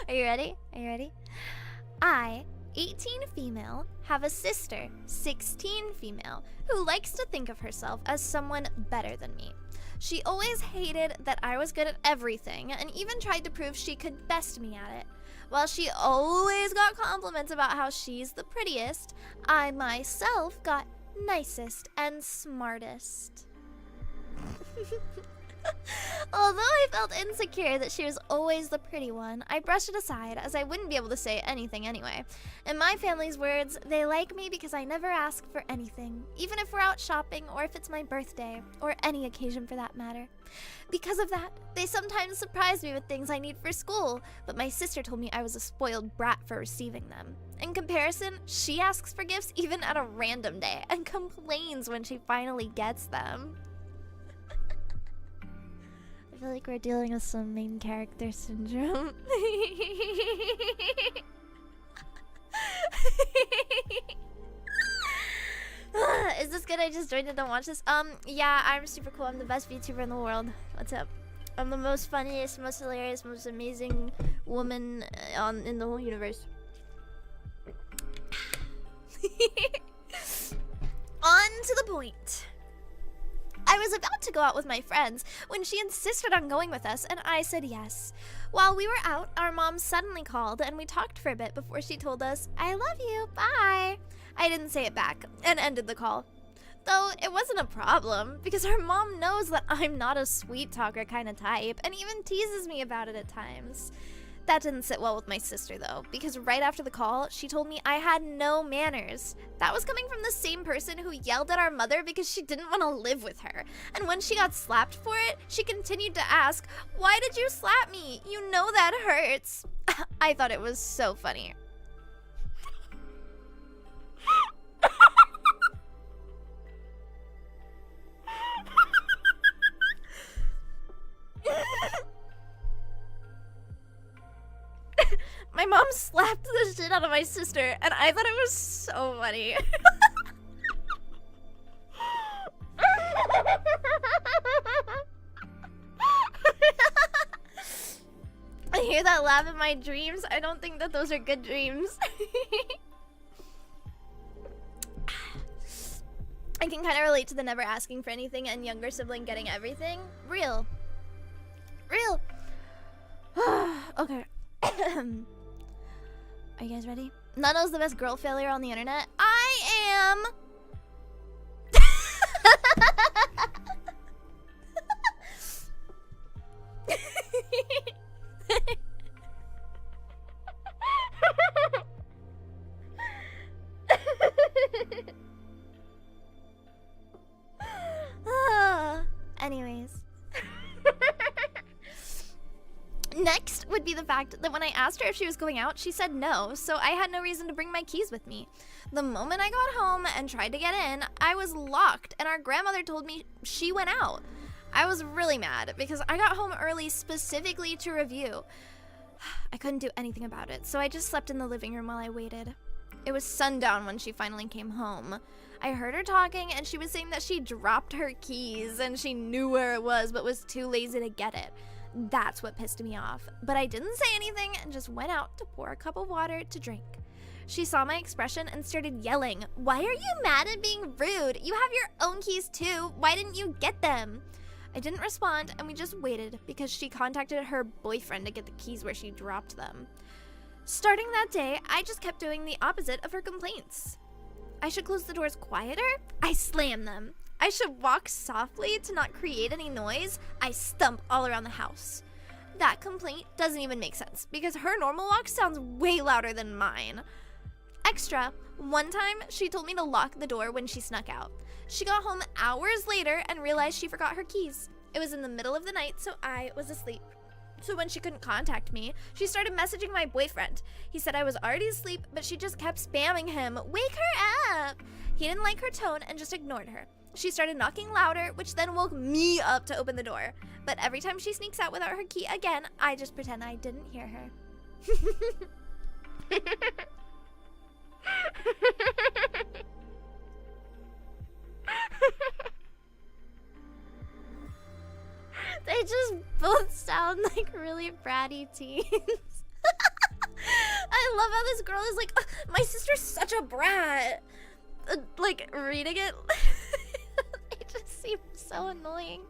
Speaker 1: Are you ready? Are you ready? I, 18 female, have a sister, 16 female, who likes to think of herself as someone better than me. She always hated that I was good at everything and even tried to prove she could best me at it. While she always got compliments about how she's the prettiest, I myself got nicest and smartest. Although I felt insecure that she was always the pretty one, I brushed it aside as I wouldn't be able to say anything anyway. In my family's words, they like me because I never ask for anything, even if we're out shopping or if it's my birthday, or any occasion for that matter. Because of that, they sometimes surprise me with things I need for school, but my sister told me I was a spoiled brat for receiving them. In comparison, she asks for gifts even at a random day and complains when she finally gets them. I feel like we're dealing with some main character syndrome. Is this good? I just joined it. Don't watch this. Yeah, I'm super cool. I'm the best VTuber in the world. What's up? I'm the most funniest, most hilarious, most amazing woman in the whole universe. On to the point. I was about to go out with my friends when she insisted on going with us, and I said yes. While we were out, our mom suddenly called, and we talked for a bit before she told us, "I love you, bye." I didn't say it back, and ended the call. Though it wasn't a problem, because our mom knows that I'm not a sweet talker kind of type, and even teases me about it at times. That didn't sit well with my sister though, because right after the call, she told me I had no manners. That was coming from the same person who yelled at our mother because she didn't want to live with her. And when she got slapped for it, she continued to ask, "Why did you slap me? You know that hurts." I thought it was so funny. My mom slapped the shit out of my sister, and I thought it was so funny. I hear that laugh in my dreams. I don't think that those are good dreams. I can kind of relate to the never asking for anything and younger sibling getting everything. Real. Okay. Are you guys ready? Nano's the best girl failure on the internet. I am. Anyways. Next would be the fact that when I asked her if she was going out, she said no, so I had no reason to bring my keys with me. The moment I got home and tried to get in, I was locked, and our grandmother told me she went out. I was really mad because I got home early specifically to review. I couldn't do anything about it, so I just slept in the living room while I waited. It was sundown when she finally came home. I heard her talking, and she was saying that she dropped her keys and she knew where it was but was too lazy to get it. That's what pissed me off. But I didn't say anything and just went out to pour a cup of water to drink. She saw my expression and started yelling, "Why are you mad and being rude? You have your own keys too. Why didn't you get them?" I didn't respond, and we just waited because she contacted her boyfriend to get the keys where she dropped them. Starting that day, I just kept doing the opposite of her complaints. I should close the doors quieter? I slam them. I should walk softly to not create any noise. I stomp all around the house. That complaint doesn't even make sense because her normal walk sounds way louder than mine. Extra, one time she told me to lock the door when she snuck out. She got home hours later and realized she forgot her keys. It was in the middle of the night, so I was asleep. So when she couldn't contact me, she started messaging my boyfriend. He said I was already asleep, but she just kept spamming him, "Wake her up!" He didn't like her tone and just ignored her. She started knocking louder, which then woke me up to open the door. But every time she sneaks out without her key again, I just pretend I didn't hear her. They just both sound like really bratty teens. I love how this girl is like, my sister's such a brat. Like, reading it, it just seems so annoying.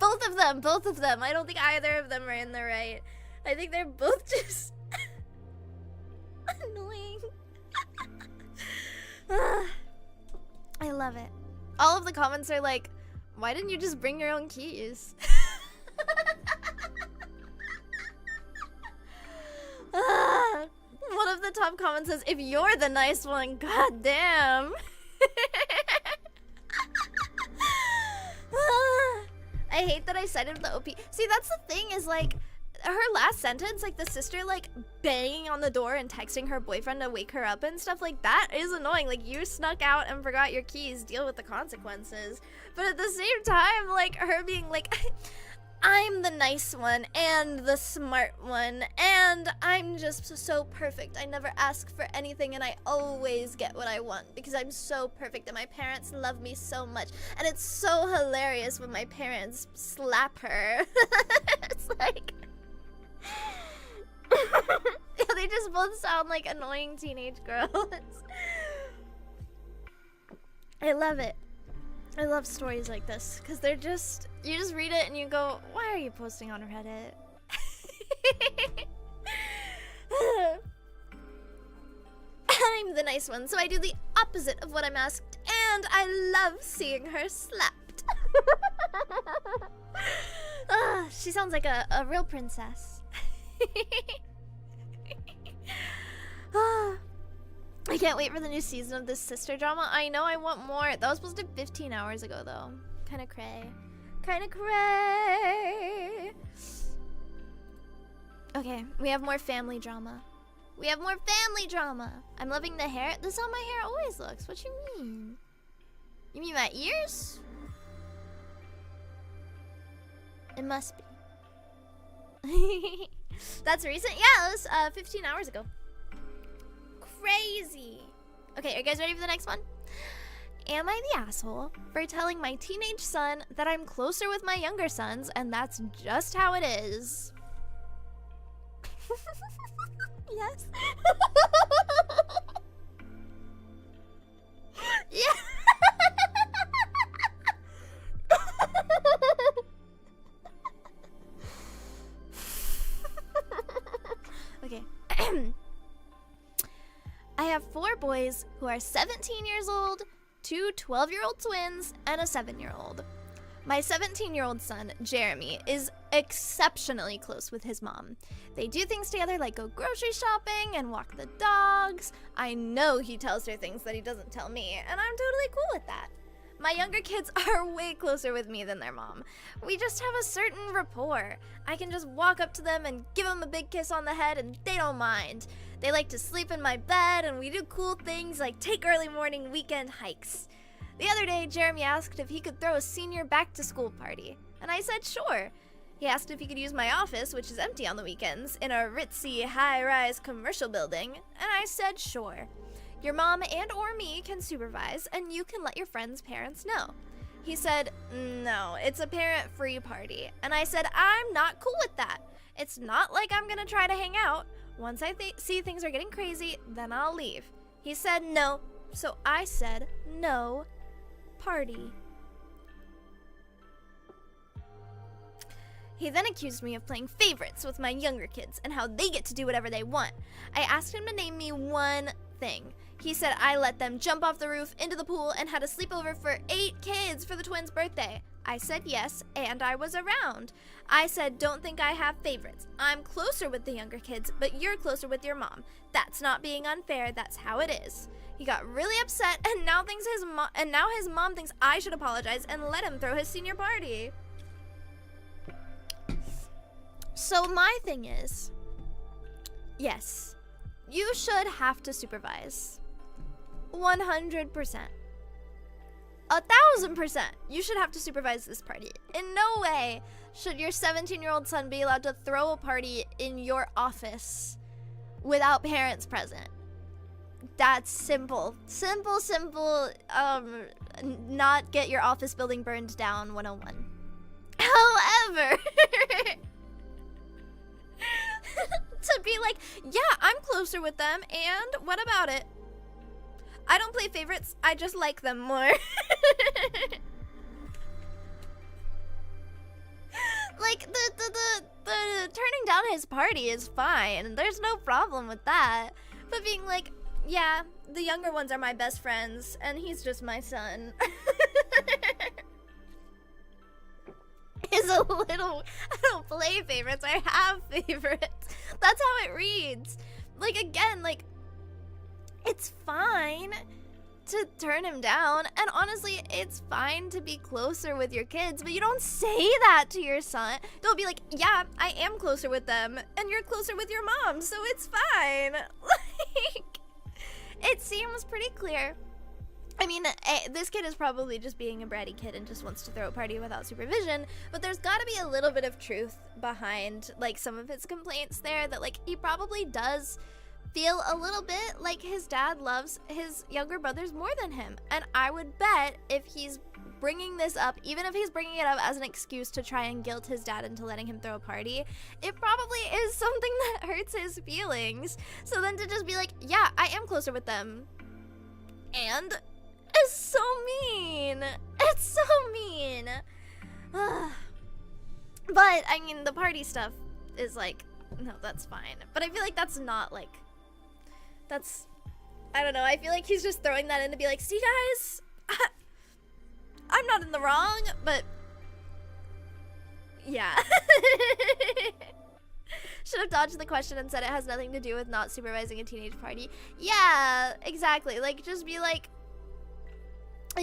Speaker 1: Both of them. I don't think either of them are in the right. I think they're both just annoying. I love it. All of the comments are like, why didn't you just bring your own keys? One of the top comments says, if you're the nice one, goddamn. I hate that I cited the OP. See, that's the thing is like, her last sentence, like the sister like banging on the door and texting her boyfriend to wake her up and stuff like that is annoying. Like, you snuck out and forgot your keys, deal with the consequences. But at the same time, like her being like, I'm the nice one and the smart one and I'm just so perfect. I never ask for anything and I always get what I want because I'm so perfect and my parents love me so much. And it's so hilarious when my parents slap her. It's like... Yeah, they just both sound like annoying teenage girls. I love it. I love stories like this because they're just, you just read it and you go, why are you posting on Reddit? I'm the nice one, so I do the opposite of what I'm asked, and I love seeing her slapped. She sounds like a real princess. I can't wait for the new season of this sister drama. I know, I want more. That was posted 15 hours ago, though. Kinda cray. Kinda cray. Okay, we have more family drama. We have more family drama. I'm loving the hair. This is how my hair always looks. What you mean? You mean my ears? It must be. That's recent? Yeah, it was 15 hours ago. Crazy. Okay, are you guys ready for the next one? Am I the asshole for telling my teenage son that I'm closer with my younger sons and that's just how it is? Yes. Yeah. Okay. I have 4 boys who are 17 years old, 2 12-year-old twins, and a 7-year-old. My 17-year-old son, Jeremy, is exceptionally close with his mom. They do things together like go grocery shopping and walk the dogs. I know he tells her things that he doesn't tell me, and I'm totally cool with that. My younger kids are way closer with me than their mom. We just have a certain rapport. I can just walk up to them and give them a big kiss on the head and they don't mind. They like to sleep in my bed and we do cool things like take early morning weekend hikes. The other day, Jeremy asked if he could throw a senior back-to-school party, and I said sure. He asked if he could use my office, which is empty on the weekends, in a ritzy, high-rise commercial building, and I said sure. Your mom and or me can supervise, and you can let your friends' parents know. He said, no, it's a parent-free party, and I said I'm not cool with that. It's not like I'm gonna try to hang out. Once I see things are getting crazy, then I'll leave. He said no, so I said no. Party. He then accused me of playing favorites with my younger kids and how they get to do whatever they want. I asked him to name me one thing. He said I let them jump off the roof into the pool and had a sleepover for 8 kids for the twins' birthday. I said yes, and I was around. I said don't think I have favorites. I'm closer with the younger kids, but you're closer with your mom. That's not being unfair, that's how it is. He got really upset and now his mom thinks I should apologize and let him throw his senior party. So my thing is, yes, you should have to supervise. 100%. 1000%. You should have to supervise this party. In no way should your 17-year-old son be allowed to throw a party in your office without parents present. That's simple. Simple, not get your office building burned down 101. However, to be like, yeah, I'm closer with them, and what about it? I don't play favorites, I just like them more. Like, the turning down his party is fine. There's no problem with that. But being like, yeah, the younger ones are my best friends, and he's just my son. Is a little, I don't play favorites, I have favorites. That's how it reads. Like, again, like, it's fine to turn him down, and honestly, it's fine to be closer with your kids, but you don't say that to your son. Don't be like, yeah, I am closer with them, and you're closer with your mom, so it's fine. Like, it seems pretty clear. I mean, this kid is probably just being a bratty kid and just wants to throw a party without supervision, but there's gotta be a little bit of truth behind, like, some of his complaints there, that, like, he probably does feel a little bit like his dad loves his younger brothers more than him. And I would bet if he's bringing this up, even if he's bringing it up as an excuse to try and guilt his dad into letting him throw a party, it probably is something that hurts his feelings. So then to just be like, yeah, I am closer with them, and it's so mean. It's so mean. But, I mean, the party stuff is like, no, that's fine. But I feel like that's not, like, that's, I don't know. I feel like he's just throwing that in to be like, see, guys, I'm not in the wrong, but yeah. Should have dodged the question and said it has nothing to do with not supervising a teenage party. Yeah, exactly. Like, just be like,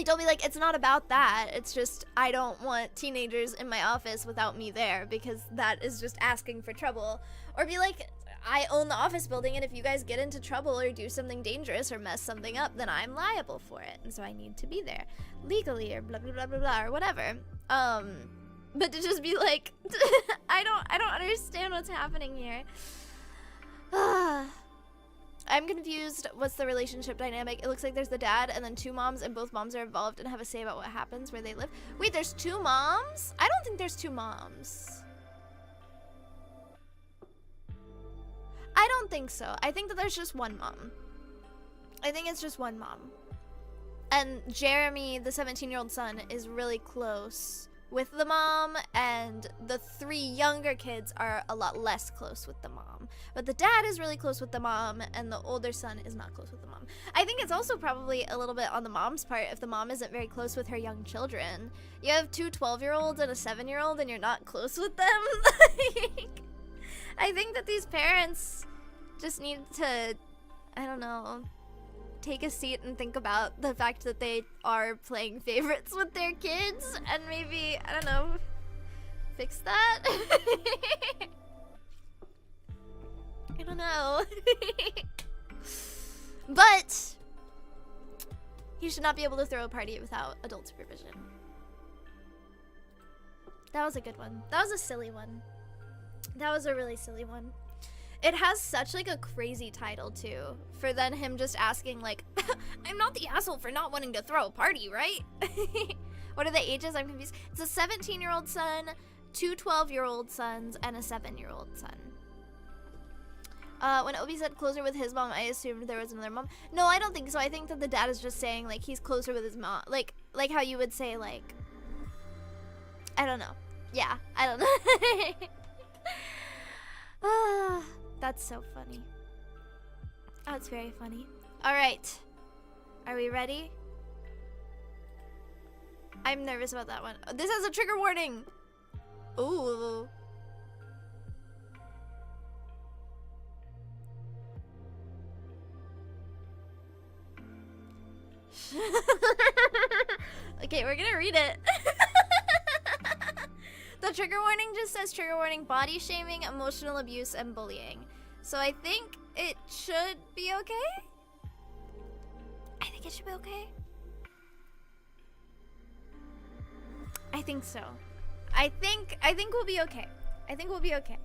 Speaker 1: don't be like, it's not about that. It's just, I don't want teenagers in my office without me there, because that is just asking for trouble. Or be like, I own the office building, and if you guys get into trouble or do something dangerous or mess something up, then I'm liable for it, and so I need to be there legally, or blah blah blah blah blah, or whatever. But to just be like, I don't understand what's happening here. I'm confused. What's the relationship dynamic? It looks like there's the dad and then 2 moms, and both moms are involved and have a say about what happens where they live. Wait, there's 2 moms? I don't think there's 2 moms. I don't think so. I think that there's just 1 mom. I think it's just 1 mom. And Jeremy, the 17-year-old son, is really close with the mom, and the 3 younger kids are a lot less close with the mom. But the dad is really close with the mom, and the older son is not close with the mom. I think it's also probably a little bit on the mom's part if the mom isn't very close with her young children. You have 2 12-year-olds and a 7-year-old, and you're not close with them. I think that these parents just need to, I don't know, take a seat and think about the fact that they are playing favorites with their kids, and maybe, I don't know, fix that? I don't know. But you should not be able to throw a party without adult supervision. That was a good one. That was a silly one. That was a really silly one. It has such like a crazy title too, for then him just asking like, I'm not the asshole for not wanting to throw a party, right? What are the ages? I'm confused. It's a 17-year-old son, 2 12-year-old sons, and a 7-year-old son. When Obi said closer with his mom, I assumed there was another mom. No, I don't think so. I think that the dad is just saying like he's closer with his mom, like how you would say like, I don't know. Yeah, I don't know. That's so funny. That's very funny. All right. Are we ready? I'm nervous about that one. This has a trigger warning. Ooh. Okay, we're gonna read it. The trigger warning just says trigger warning, body shaming, emotional abuse, and bullying. So I think it should be okay? I think it should be okay. I think so. I think we'll be okay. I think we'll be okay.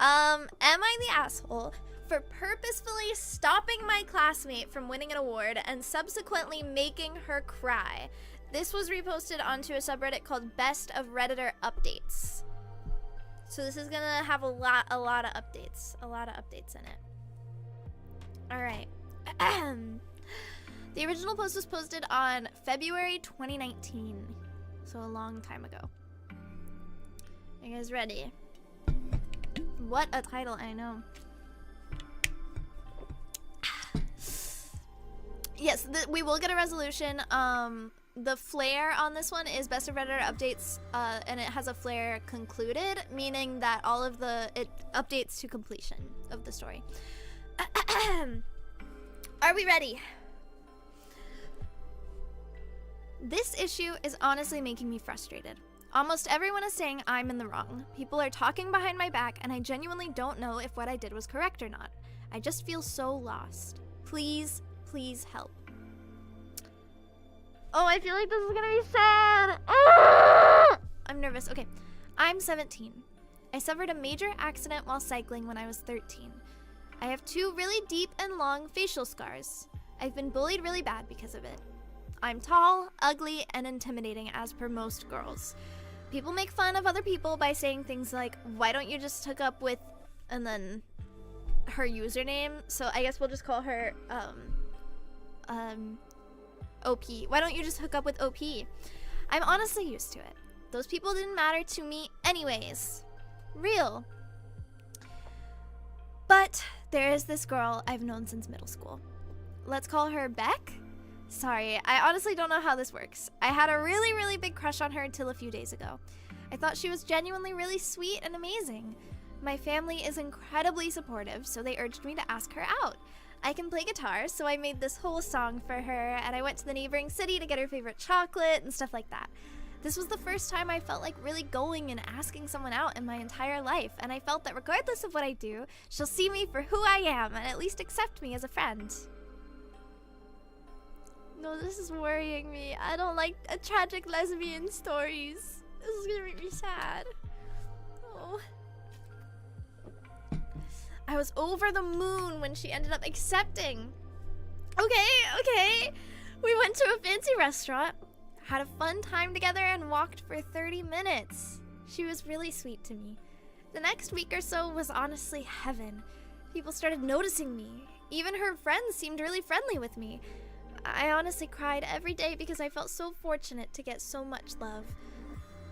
Speaker 1: Am I the asshole for purposefully stopping my classmate from winning an award and subsequently making her cry? This was reposted onto a subreddit called Best of Redditor Updates. So this is gonna have a lot of updates. A lot of updates in it. Alright. The original post was posted on February 2019. So a long time ago. Are you guys ready? What a title, I know. Yes, we will get a resolution. The flare on this one is Best of Redditor Updates, and it has a flare concluded, meaning that all of it updates to completion of the story. Are we ready? This issue is honestly making me frustrated. Almost everyone is saying I'm in the wrong. People are talking behind my back, and I genuinely don't know if what I did was correct or not. I just feel so lost. Please, please help. Oh, I feel like this is gonna be sad. I'm nervous. Okay, I'm 17. I suffered a major accident while cycling when I was 13. I have 2 really deep and long facial scars. I've been bullied really bad because of it. I'm tall, ugly, and intimidating as per most girls. People make fun of other people by saying things like, why don't you just hook up with, and then her username. So I guess we'll just call her, OP. Why don't you just hook up with OP? I'm honestly used to it. Those people didn't matter to me anyways. Real. But there is this girl I've known since middle school. Let's call her Beck. Sorry, I honestly don't know how this works. I had a really, really big crush on her until a few days ago. I thought she was genuinely really sweet and amazing. My family is incredibly supportive, so they urged me to ask her out. I can play guitar, so I made this whole song for her, and I went to the neighboring city to get her favorite chocolate and stuff like that. This was the first time I felt like really going and asking someone out in my entire life, and I felt that regardless of what I do, she'll see me for who I am and at least accept me as a friend. No, this is worrying me. I don't like tragic lesbian stories. This is gonna make me sad. Oh. I was over the moon when she ended up accepting. Okay. We went to a fancy restaurant, had a fun time together, and walked for 30 minutes. She was really sweet to me. The next week or so was honestly heaven. People started noticing me. Even her friends seemed really friendly with me. I honestly cried every day because I felt so fortunate to get so much love.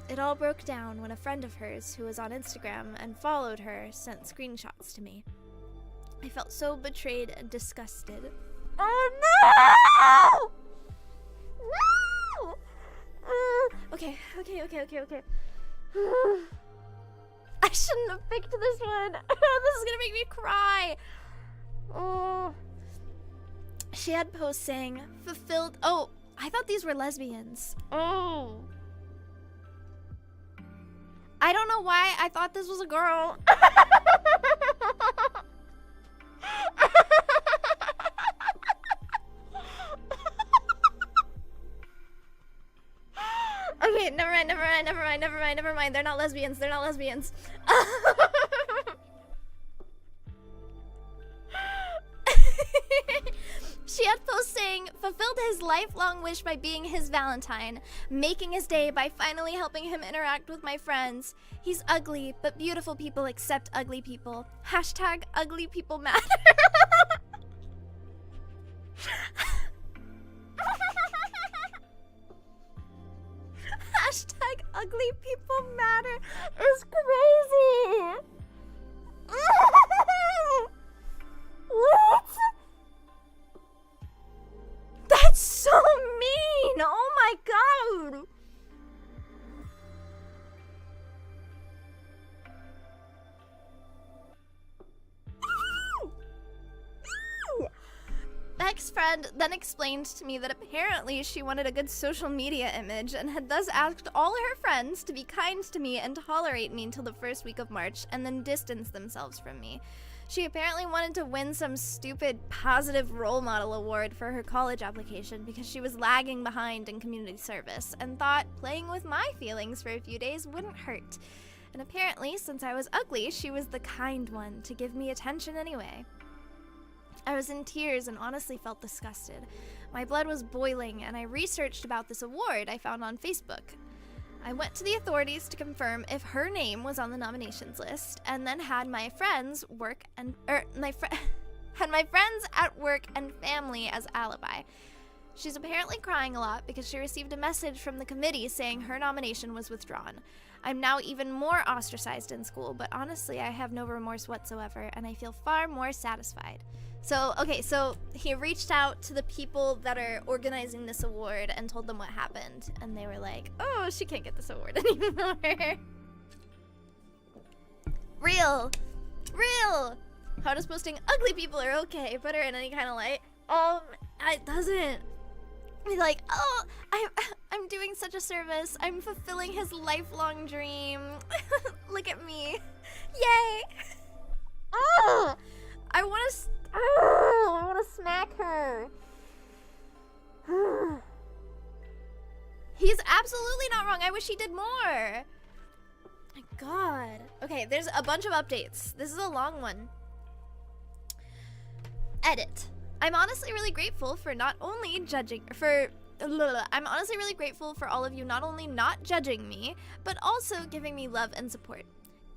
Speaker 1: It all broke down when a friend of hers, who was on Instagram and followed her, sent screenshots to me. I felt so betrayed and disgusted. Oh no! No! Okay. I shouldn't have picked this one. This is gonna make me cry. Oh. She had posts saying, fulfilled. Oh, I thought these were lesbians. Oh. I don't know why I thought this was a girl. Okay, never mind. They're not lesbians. She had posts saying, fulfilled his lifelong wish by being his Valentine, making his day by finally helping him interact with my friends. He's ugly, but beautiful people accept ugly people. Hashtag ugly people matter. Hashtag ugly people matter is crazy. What? That's so mean! Oh my god! Beck's friend then explained to me that apparently she wanted a good social media image and had thus asked all her friends to be kind to me and tolerate me until the first week of March and then distance themselves from me. She apparently wanted to win some stupid positive role model award for her college application because she was lagging behind in community service and thought playing with my feelings for a few days wouldn't hurt. And apparently, since I was ugly, she was the kind one to give me attention anyway. I was in tears and honestly felt disgusted. My blood was boiling, and I researched about this award I found on Facebook. I went to the authorities to confirm if her name was on the nominations list, and then had my friends at work and family as alibi. She's apparently crying a lot because she received a message from the committee saying her nomination was withdrawn. I'm now even more ostracized in school, but honestly, I have no remorse whatsoever, and I feel far more satisfied. So he reached out to the people that are organizing this award and told them what happened, and they were like, oh, she can't get this award anymore. Real. How does posting ugly people are okay? Put her in any kind of light. It doesn't. Be like, oh, I'm doing such a service. I'm fulfilling his lifelong dream. Look at me. Yay. Oh, I want to smack her. He's absolutely not wrong. I wish he did more. My God. Okay, there's a bunch of updates. This is a long one. Edit. I'm honestly really grateful for I'm honestly really grateful for all of you not only not judging me, but also giving me love and support.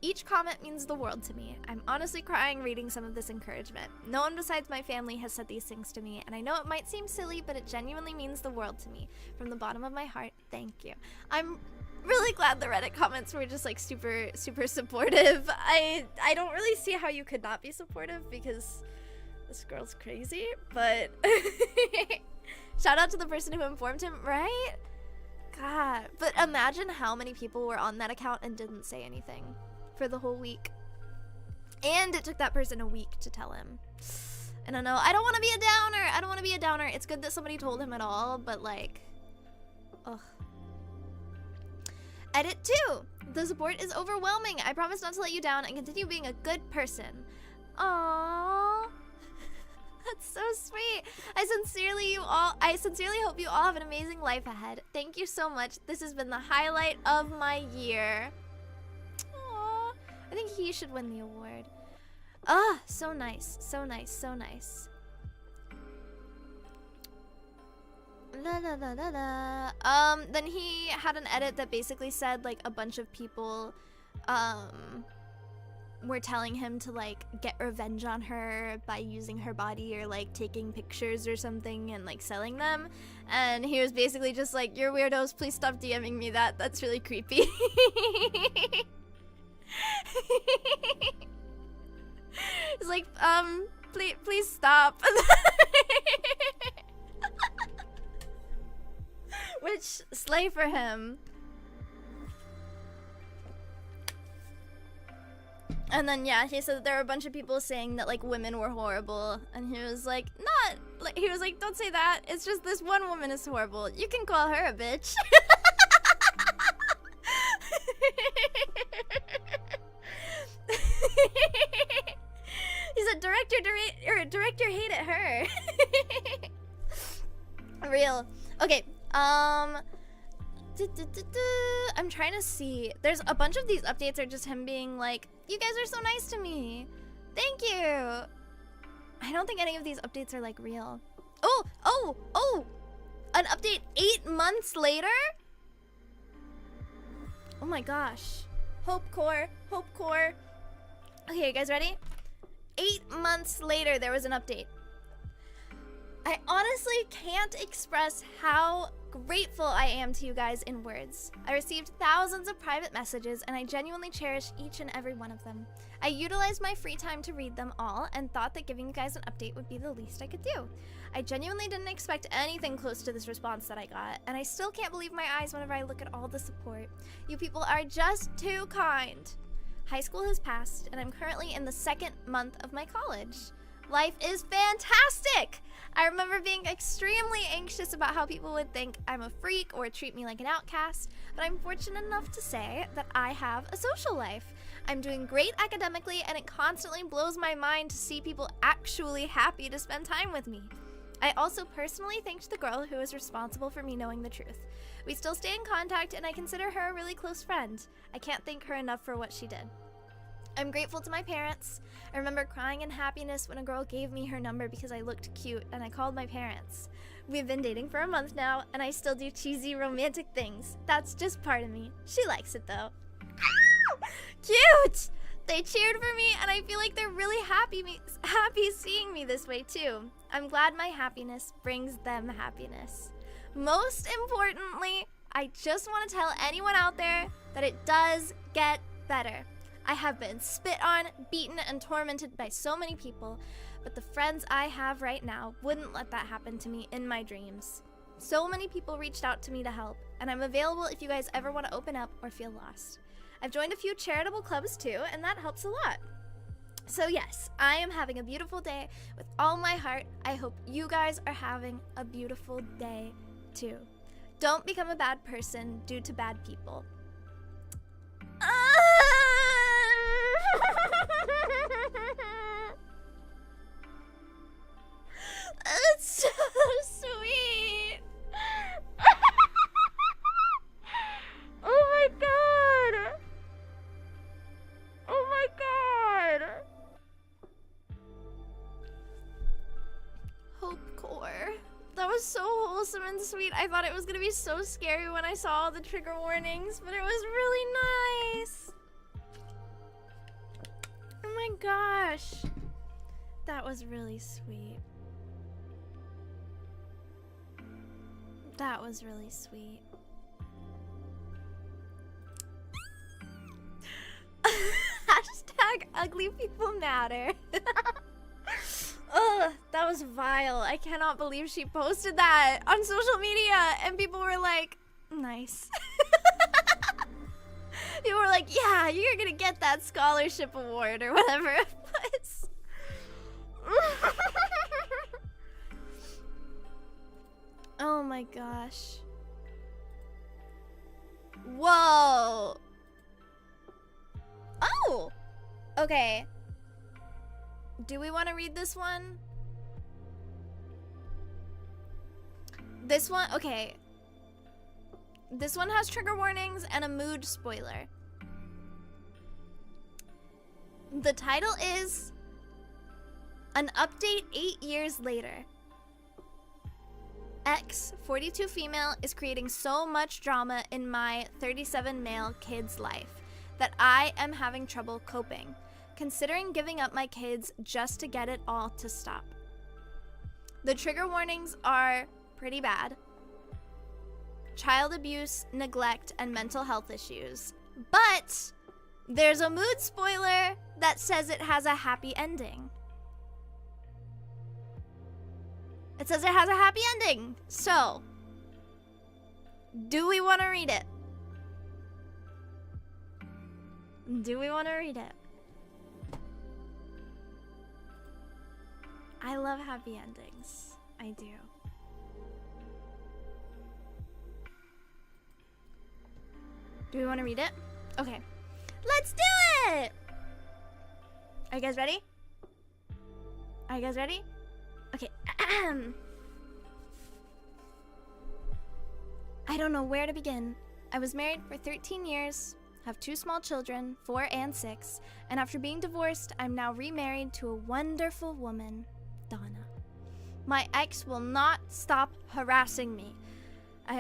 Speaker 1: Each comment means the world to me. I'm honestly crying reading some of this encouragement. No one besides my family has said these things to me, and I know it might seem silly, but it genuinely means the world to me. From the bottom of my heart, thank you. I'm really glad the Reddit comments were just like super supportive. I don't really see how you could not be supportive because this girl's crazy, but Shout out to the person who informed him, right? God, but imagine how many people were on that account and didn't say anything for the whole week. And it took that person a week to tell him. I don't know. I don't want to be a downer. I don't want to be a downer. It's good that somebody told him at all, but like, ugh. Edit 2. The support is overwhelming. I promise not to let you down and continue being a good person. Aww. That's so sweet. I sincerely hope you all have an amazing life ahead. Thank you so much. This has been the highlight of my year. Aww. I think he should win the award. Ah, so nice. So nice. So nice. La, la, la, la, la. Then he had an edit that basically said like a bunch of people were telling him to like get revenge on her by using her body or like taking pictures or something and like selling them, and he was basically just like, you're weirdos, please stop DMing me that. That's really creepy. It's like, please stop. Which, slay for him. And then yeah, he said that there were a bunch of people saying that like women were horrible, and he was like, don't say that. It's just this one woman is horrible. You can call her a bitch. He said director hated her. Real. Okay. I'm trying to see. There's a bunch of these updates are just him being like, you guys are so nice to me. Thank you. I don't think any of these updates are like real. Oh! An update 8 months later? Oh my gosh. Hope core. Okay, you guys ready? 8 months later, there was an update. I honestly can't express how grateful I am to you guys in words. I received thousands of private messages, and I genuinely cherish each and every one of them. I utilized my free time to read them all and thought that giving you guys an update would be the least I could do. I genuinely didn't expect anything close to this response that I got, and I still can't believe my eyes whenever I look at all the support. You people are just too kind. High school has passed, and I'm currently in the 2nd month of my college. Life is fantastic! I remember being extremely anxious about how people would think I'm a freak or treat me like an outcast, but I'm fortunate enough to say that I have a social life. I'm doing great academically, and it constantly blows my mind to see people actually happy to spend time with me. I also personally thanked the girl who was responsible for me knowing the truth. We still stay in contact, and I consider her a really close friend. I can't thank her enough for what she did. I'm grateful to my parents. I remember crying in happiness when a girl gave me her number because I looked cute, and I called my parents. We've been dating for a month now, and I still do cheesy romantic things. That's just part of me. She likes it though. Cute! They cheered for me, and I feel like they're really happy seeing me this way too. I'm glad my happiness brings them happiness. Most importantly, I just want to tell anyone out there that it does get better. I have been spit on, beaten, and tormented by so many people, but the friends I have right now wouldn't let that happen to me in my dreams. So many people reached out to me to help, and I'm available if you guys ever want to open up or feel lost. I've joined a few charitable clubs too, and that helps a lot. So yes, I am having a beautiful day with all my heart. I hope you guys are having a beautiful day too. Don't become a bad person due to bad people. That's so sweet. Oh my god. Oh my god. Hope core. That was so wholesome and sweet. I thought it was gonna be so scary when I saw all the trigger warnings, but it was really nice. Oh my gosh. That was really sweet. That was really sweet. Hashtag ugly people matter. Oh. Ugh, that was vile. I cannot believe she posted that on social media and people were like, nice. People were like, yeah, you're gonna get that scholarship award or whatever it was. Oh my gosh. Whoa. Oh! Okay. Do we want to read this one? This one, okay. This one has trigger warnings and a mood spoiler. The title is An Update 8 Years Later. X, 42 female, is creating so much drama in my 37 male kid's life that I am having trouble coping, considering giving up my kids just to get it all to stop. The trigger warnings are pretty bad. Child abuse, neglect, and mental health issues. But there's a mood spoiler that says it has a happy ending. It says it has a happy ending. So, do we want to read it? Do we want to read it? I love happy endings. I do. Do we want to read it? Okay. Let's do it! Are you guys ready? Are you guys ready? Okay. I don't know where to begin. I was married for 13 years, have 2 small children, 4 and 6, and after being divorced, I'm now remarried to a wonderful woman, Donna. My ex will not stop harassing me. I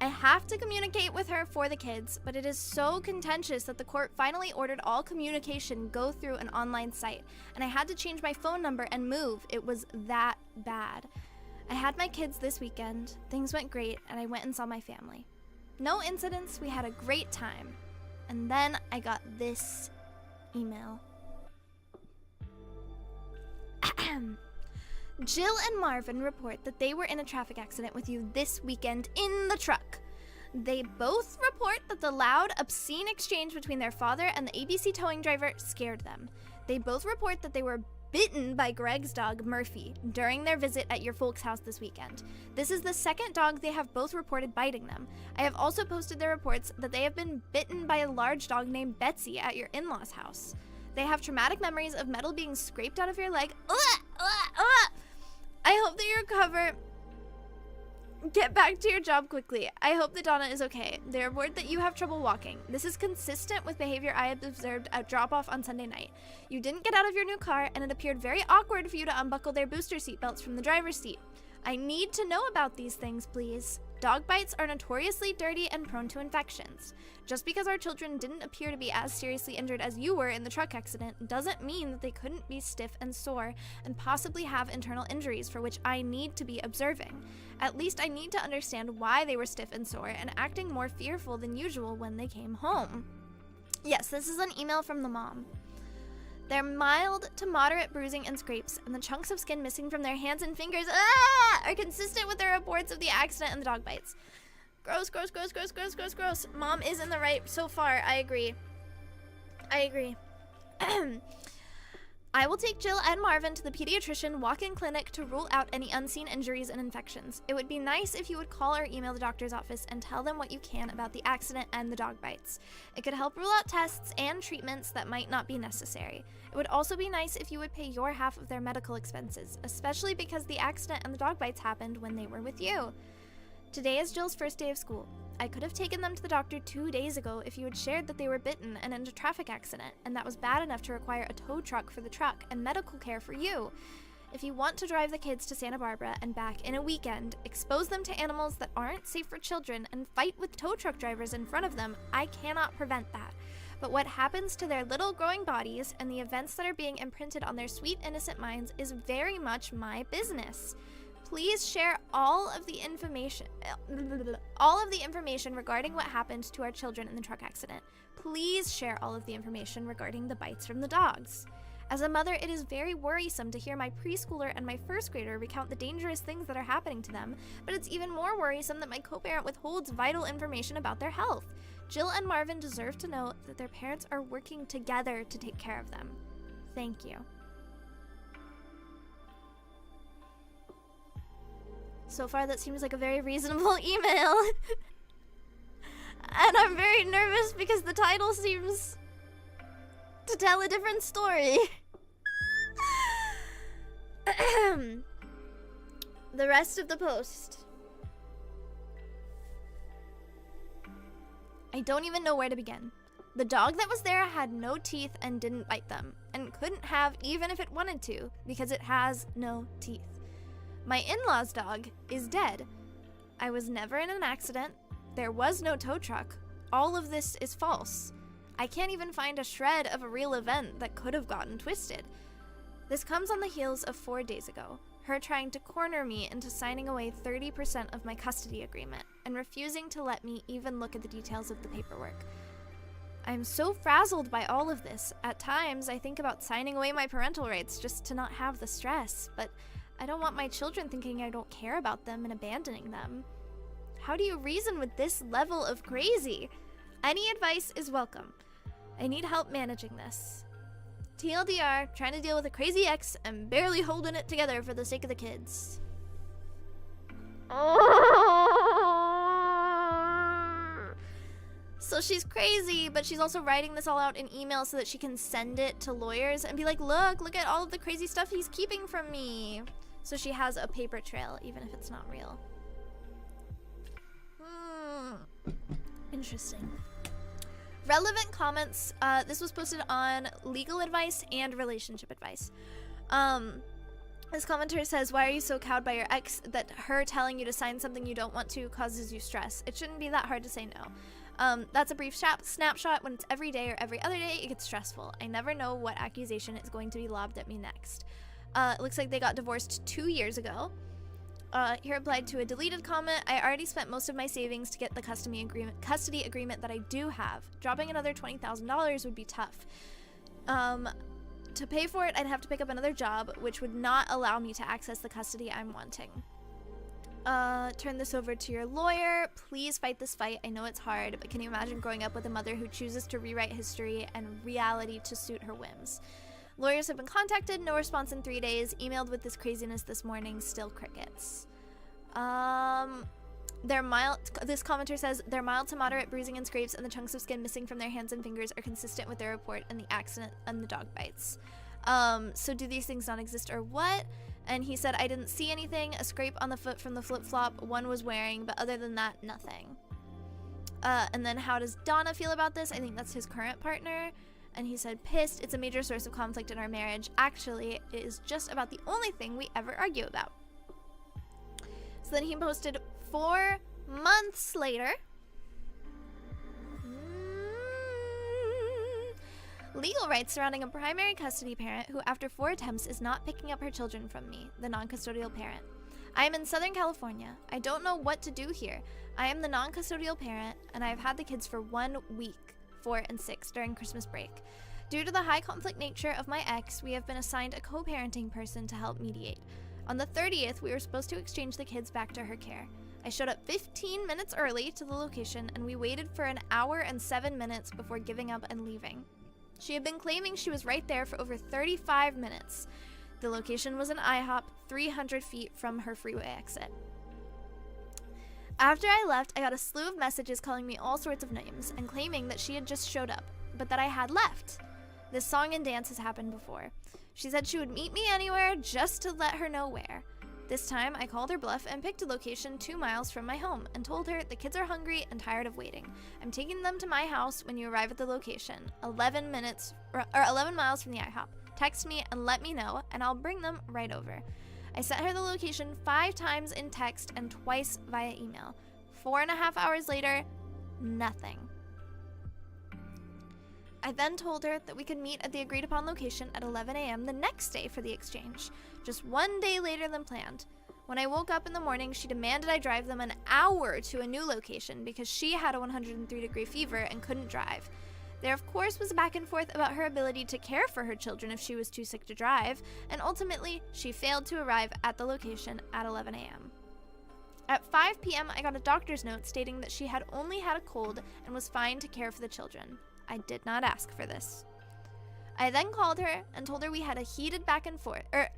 Speaker 1: have to communicate with her for the kids, but it is so contentious that the court finally ordered all communication go through an online site, and I had to change my phone number and move. It was that bad. I had my kids this weekend. Things went great, and I went and saw my family. No incidents. We had a great time. And then I got this email. Jill and Marvin report that they were in a traffic accident with you this weekend in the truck. They both report that the loud, obscene exchange between their father and the ABC towing driver scared them. They both report that they were bitten by Greg's dog, Murphy, during their visit at your folks' house this weekend. This is the second dog they have both reported biting them. I have also posted their reports that they have been bitten by a large dog named Betsy at your in-laws' house. They have traumatic memories of metal being scraped out of your leg. I hope that you recover. Get back to your job quickly. I hope that Donna is okay. They report that you have trouble walking. This is consistent with behavior I have observed at drop-off on Sunday night. You didn't get out of your new car, and it appeared very awkward for you to unbuckle their booster seat belts from the driver's seat. I need to know about these things, please. Dog bites are notoriously dirty and prone to infections. Just because our children didn't appear to be as seriously injured as you were in the truck accident doesn't mean that they couldn't be stiff and sore and possibly have internal injuries for which I need to be observing. At least I need to understand why they were stiff and sore and acting more fearful than usual when they came home. Yes, this is an email from the mom. Their mild to moderate bruising and scrapes and the chunks of skin missing from their hands and fingers are consistent with their reports of the accident and the dog bites. Gross, gross, gross, gross, gross, gross, gross. Mom is in the right so far. I agree. I agree. I will take Jill and Marvin to the pediatrician walk-in clinic to rule out any unseen injuries and infections. It would be nice if you would call or email the doctor's office and tell them what you can about the accident and the dog bites. It could help rule out tests and treatments that might not be necessary. It would also be nice if you would pay your half of their medical expenses, especially because the accident and the dog bites happened when they were with you. Today is Jill's first day of school. I could have taken them to the doctor 2 days ago if you had shared that they were bitten and in a traffic accident, and that was bad enough to require a tow truck for the truck and medical care for you. If you want to drive the kids to Santa Barbara and back in a weekend, expose them to animals that aren't safe for children, and fight with tow truck drivers in front of them, I cannot prevent that. But what happens to their little growing bodies and the events that are being imprinted on their sweet, innocent minds is very much my business. Please share all of the information regarding what happened to our children in the truck accident. Please share all of the information regarding the bites from the dogs. As a mother, it is very worrisome to hear my preschooler and my first grader recount the dangerous things that are happening to them, but it's even more worrisome that my co-parent withholds vital information about their health. Jill and Marvin deserve to know that their parents are working together to take care of them. Thank you. So far, that seems like a very reasonable email. And I'm very nervous because the title seems to tell a different story. The rest of the post. I don't even know where to begin. The dog that was there had no teeth and didn't bite them, and couldn't have even if it wanted to, because it has no teeth. My in-laws' dog is dead. I was never in an accident. There was no tow truck. All of this is false. I can't even find a shred of a real event that could have gotten twisted. This comes on the heels of 4 days ago, her trying to corner me into signing away 30% of my custody agreement and refusing to let me even look at the details of the paperwork. I'm so frazzled by all of this. At times, I think about signing away my parental rights just to not have the stress, but I don't want my children thinking I don't care about them and abandoning them. How do you reason with this level of crazy? Any advice is welcome. I need help managing this. TLDR, trying to deal with a crazy ex and barely holding it together for the sake of the kids. So she's crazy, but she's also writing this all out in email so that she can send it to lawyers and be like, look at all of the crazy stuff he's keeping from me. So she has a paper trail, even if it's not real. Interesting. Relevant comments. This was posted on legal advice and relationship advice. This commenter says, why are you so cowed by your ex that her telling you to sign something you don't want to causes you stress? It shouldn't be that hard to say no. That's a brief snapshot. When it's every day or every other day, it gets stressful. I never know what accusation is going to be lobbed at me next. It looks like they got divorced 2 years ago. He replied to a deleted comment. I already spent most of my savings to get the custody agreement that I do have. Dropping another $20,000 would be tough. To pay for it, I'd have to pick up another job, which would not allow me to access the custody I'm wanting. Turn this over to your lawyer. Please fight this fight. I know it's hard, but can you imagine growing up with a mother who chooses to rewrite history and reality to suit her whims? Lawyers have been contacted, no response in 3 days. Emailed with this craziness this morning, still crickets. They're mild. This commenter says they're mild to moderate bruising and scrapes, and the chunks of skin missing from their hands and fingers are consistent with their report and the accident and the dog bites. So do these things not exist or what? And he said, I didn't see anything. A scrape on the foot from the flip-flop one was wearing, but other than that, nothing. And then how does Donna feel about this? I think that's his current partner. And he said, pissed. It's a major source of conflict in our marriage. Actually, it is just about the only thing we ever argue about. So then he posted 4 months later. Legal rights surrounding a primary custody parent who, after 4 attempts, is not picking up her children from me, the non-custodial parent. I am in Southern California. I don't know what to do here. I am the non-custodial parent, and I have had the kids for 1 week, 4 and 6, during Christmas break. Due to the high conflict nature of my ex, we have been assigned a co-parenting person to help mediate. On the 30th, we were supposed to exchange the kids back to her care. I showed up 15 minutes early to the location, and we waited for an hour and 7 minutes before giving up and leaving. She had been claiming she was right there for over 35 minutes. The location was an IHOP 300 feet from her freeway exit. After I left, I got a slew of messages calling me all sorts of names and claiming that she had just showed up, but that I had left. This song and dance has happened before. She said she would meet me anywhere just to let her know where. This time, I called her bluff and picked a location 2 miles from my home and told her the kids are hungry and tired of waiting. I'm taking them to my house when you arrive at the location, 11 miles from the IHOP. Text me and let me know, and I'll bring them right over. I sent her the location 5 times in text and twice via email. 4.5 hours later, nothing. I then told her that we could meet at the agreed upon location at 11 a.m. the next day for the exchange, just 1 day later than planned. When I woke up in the morning, she demanded I drive them an hour to a new location because she had a 103-degree fever and couldn't drive. There, of course, was a back and forth about her ability to care for her children if she was too sick to drive, and ultimately, she failed to arrive at the location at 11 a.m. At 5 p.m., I got a doctor's note stating that she had only had a cold and was fine to care for the children. I did not ask for this. I then called her and told her we had a heated back and forth. But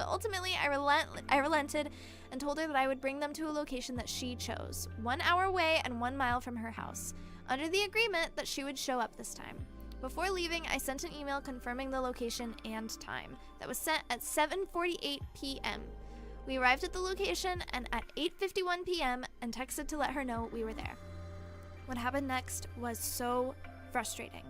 Speaker 1: ultimately I relented and told her that I would bring them to a location that she chose, 1 hour away and 1 mile from her house, under the agreement that she would show up this time. Before leaving, I sent an email confirming the location and time that was sent at 7:48 p.m. We arrived at the location and at 8:51 p.m. and texted to let her know we were there. What happened next was so frustrating.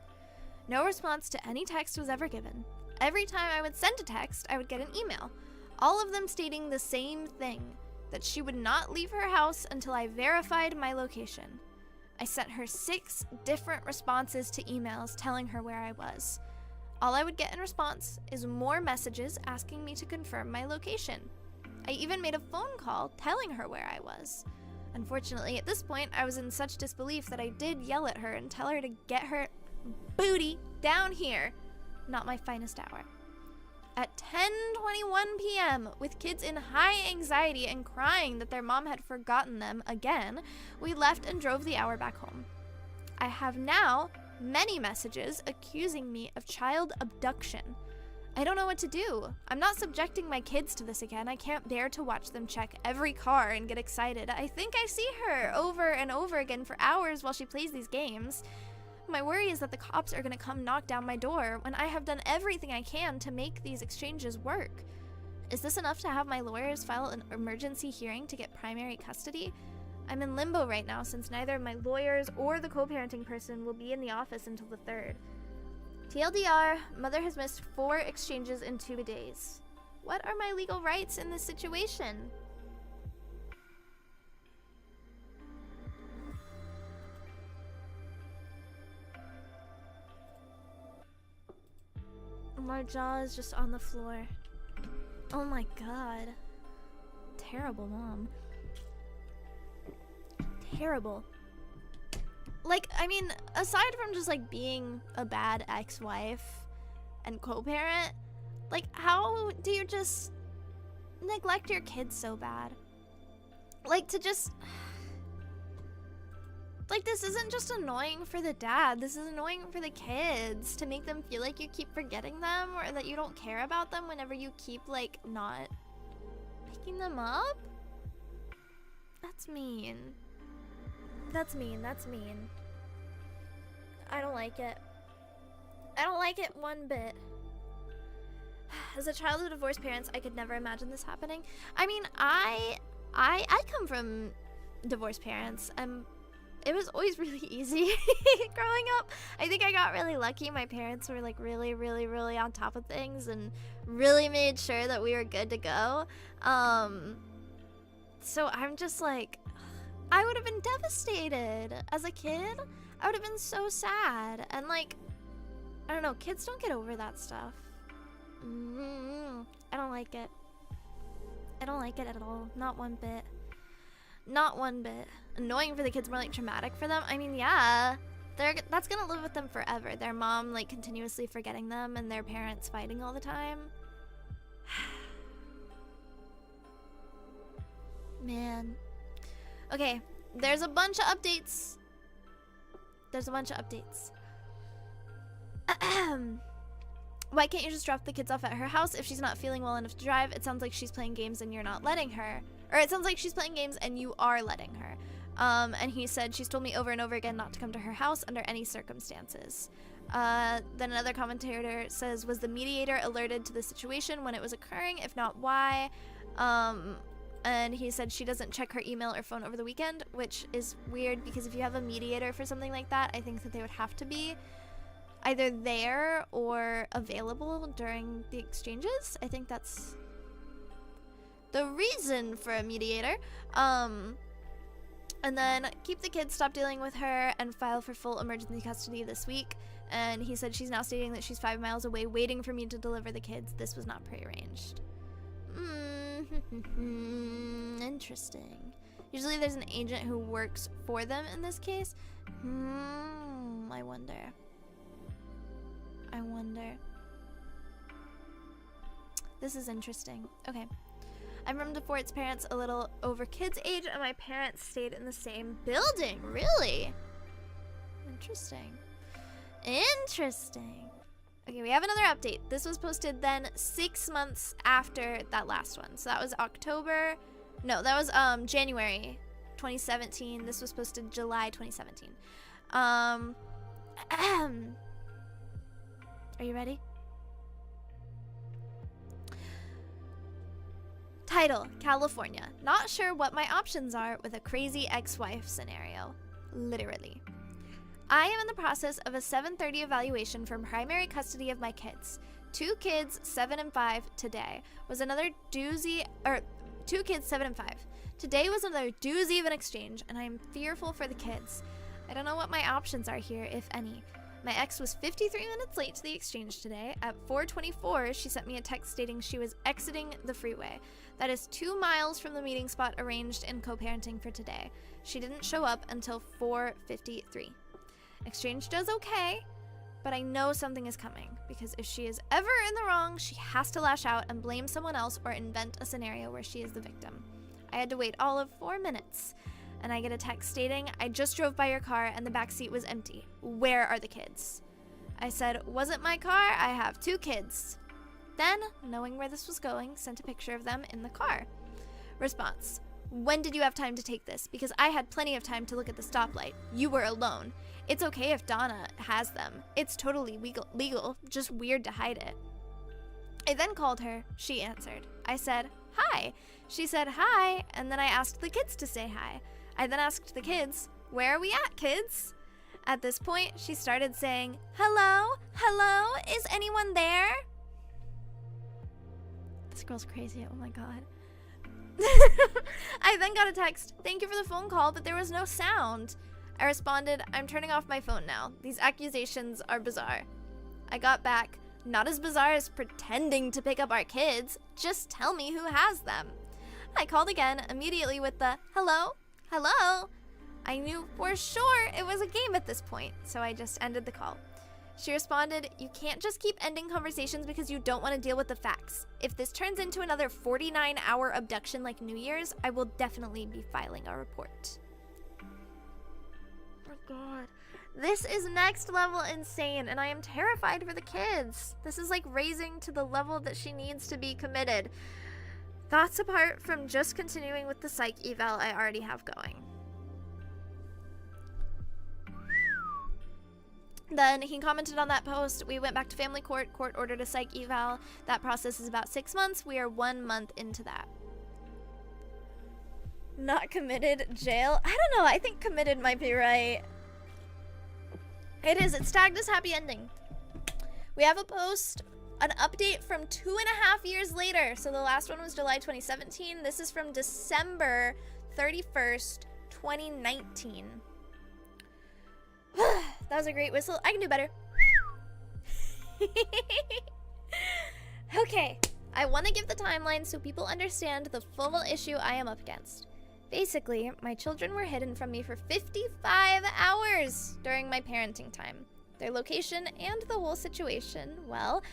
Speaker 1: No response to any text was ever given. Every time I would send a text, I would get an email, all of them stating the same thing, that she would not leave her house until I verified my location. I sent her 6 different responses to emails telling her where I was. All I would get in response is more messages asking me to confirm my location. I even made a phone call telling her where I was. Unfortunately, at this point, I was in such disbelief that I did yell at her and tell her to get her booty down here. Not my finest hour. At 10:21 p.m., with kids in high anxiety and crying that their mom had forgotten them again, we left and drove the hour back home. I have now many messages accusing me of child abduction. I don't know what to do. I'm not subjecting my kids to this again. I can't bear to watch them check every car and get excited. I think I see her over and over again for hours while she plays these games. My worry is that the cops are going to come knock down my door when I have done everything I can to make these exchanges work. Is this enough to have my lawyers file an emergency hearing to get primary custody? I'm in limbo right now since neither my lawyers or the co-parenting person will be in the office until the 3rd. TLDR, mother has missed 4 exchanges in 2 days. What are my legal rights in this situation? My jaw is just on the floor. Oh my god. Terrible mom. Terrible. Like, I mean, aside from just, like, being a bad ex-wife and co-parent, like, how do you just neglect your kids so bad? Like, to just... Like, this isn't just annoying for the dad, this is annoying for the kids, to make them feel like you keep forgetting them, or that you don't care about them whenever you keep, like, not picking them up? That's mean. That's mean, that's mean. I don't like it. I don't like it one bit. As a child of divorced parents, I could never imagine this happening. I mean, I come from divorced parents, and it was always really easy growing up. I think I got really lucky. My parents were like really, really, really on top of things and really made sure that we were good to go. So I'm just like, I would have been devastated as a kid. I would have been so sad. And like, I don't know, kids don't get over that stuff. I don't like it. I don't like it at all. Not one bit. Not one bit. Annoying for the kids, more like traumatic for them. I mean, yeah, that's gonna live with them forever. Their mom like continuously forgetting them and their parents fighting all the time. Man. Okay, there's a bunch of updates. Why can't you just drop the kids off at her house if she's not feeling well enough to drive? It sounds like she's playing games and you're not letting her. Or it sounds like she's playing games and you are letting her. And he said, she's told me over and over again not to come to her house under any circumstances. Then another commentator says, was the mediator alerted to the situation when it was occurring? If not, why? And he said she doesn't check her email or phone over the weekend, which is weird because if you have a mediator for something like that, I think that they would have to be either there or available during the exchanges. I think that's the reason for a mediator. And then keep the kids, stop dealing with her, and file for full emergency custody this week. And he said she's now stating that she's 5 miles away waiting for me to deliver the kids. This was not prearranged. Interesting. Usually there's an agent who works for them in this case. I wonder. This is interesting. Okay. I'm from DeFort's parents a little over kids' age, and my parents stayed in the same building. Really? Interesting. Okay, we have another update. This was posted then 6 months after that last one. So that was October. No, that was January 2017. This was posted July 2017. Are you ready? Title, California. Not sure what my options are with a crazy ex-wife scenario. Literally. I am in the process of a 7:30 evaluation for primary custody of my kids. 2 kids, 7 and 5, today. Was another doozy, or 2 kids, 7 and 5. Today was another doozy of an exchange, and I am fearful for the kids. I don't know what my options are here, if any. My ex was 53 minutes late to the exchange today. At 4:24, she sent me a text stating she was exiting the freeway. That is 2 miles from the meeting spot arranged in co-parenting for today. She didn't show up until 4:53. Exchange does okay, but I know something is coming, because if she is ever in the wrong, she has to lash out and blame someone else or invent a scenario where she is the victim. I had to wait all of 4 minutes, and I get a text stating, I just drove by your car and the back seat was empty. Where are the kids? I said, wasn't my car, I have 2 kids. Then, knowing where this was going, sent a picture of them in the car. Response, when did you have time to take this? Because I had plenty of time to look at the stoplight. You were alone. It's okay if Donna has them. It's totally legal, just weird to hide it. I then called her. She answered. I said, hi. She said, hi, and then I asked the kids to say hi. I then asked the kids, where are we at, kids? At this point, she started saying, hello, hello, is anyone there? This girl's crazy, oh my god. I then got a text, thank you for the phone call, but there was no sound. I responded, I'm turning off my phone now. These accusations are bizarre. I got back, not as bizarre as pretending to pick up our kids. Just tell me who has them. I called again, immediately with the, hello, hello. I knew for sure it was a game at this point, so I just ended the call. She responded, you can't just keep ending conversations because you don't want to deal with the facts. If this turns into another 49-hour abduction like New Year's, I will definitely be filing a report. Oh god. This is next level insane, and I am terrified for the kids. This is like raising to the level that she needs to be committed. Thoughts apart from just continuing with the psych eval I already have going. Then he commented on that post. We went back to family court. Court ordered a psych eval. That process is about 6 months. We are 1 month into that. Not committed, jail? I don't know. I think committed might be right. It is. It's tagged as happy ending. We have a post, an update from 2.5 years later. So the last one was July 2017. This is from December 31st, 2019. That was a great whistle. I can do better. Okay, I want to give the timeline so people understand the full issue I am up against. Basically, my children were hidden from me for 55 hours during my parenting time. Their location and the whole situation, well,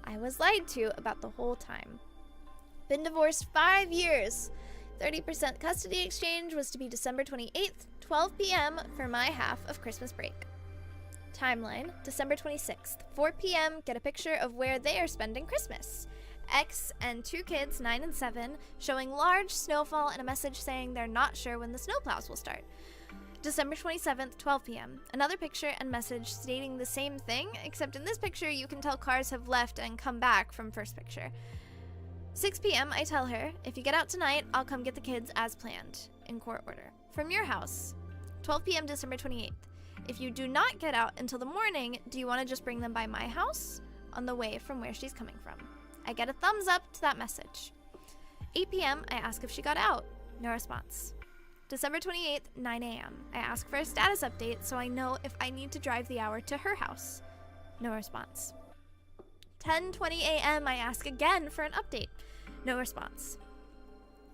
Speaker 1: I was lied to about the whole time. Been divorced 5 years. 30% custody exchange was to be December 28th, 12 p.m. for my half of Christmas break. Timeline, December 26th, 4 p.m. Get a picture of where they are spending Christmas. Ex and 2 kids, 9 and 7, showing large snowfall and a message saying they're not sure when the snowplows will start. December 27th, 12 p.m. Another picture and message stating the same thing, except in this picture you can tell cars have left and come back from first picture. 6 p.m. I tell her, if you get out tonight, I'll come get the kids as planned, in court order. From your house. 12 p.m. December 28th. If you do not get out until the morning, do you want to just bring them by my house? On the way from where she's coming from. I get a thumbs up to that message. 8 p.m. I ask if she got out. No response. December 28th, 9 a.m. I ask for a status update so I know if I need to drive the hour to her house. No response. 10:20 a.m. I ask again for an update. No response.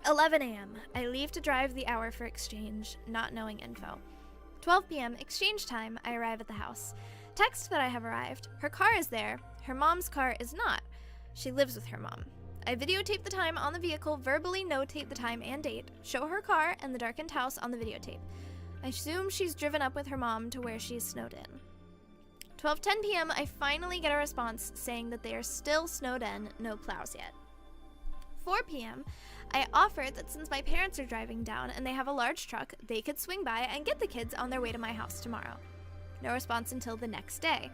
Speaker 1: 11 a.m. I leave to drive the hour for exchange, not knowing info. 12 p.m. exchange time, I arrive at the house. Text that I have arrived. Her car is there. Her mom's car is not. She lives with her mom. I videotape the time on the vehicle, verbally notate the time and date, show her car and the darkened house on the videotape. I assume she's driven up with her mom to where she's snowed in. 12:10 p.m. I finally get a response saying that they are still snowed in, no plows yet. 4 p.m. I offered that since my parents are driving down and they have a large truck, they could swing by and get the kids on their way to my house tomorrow. No response until the next day.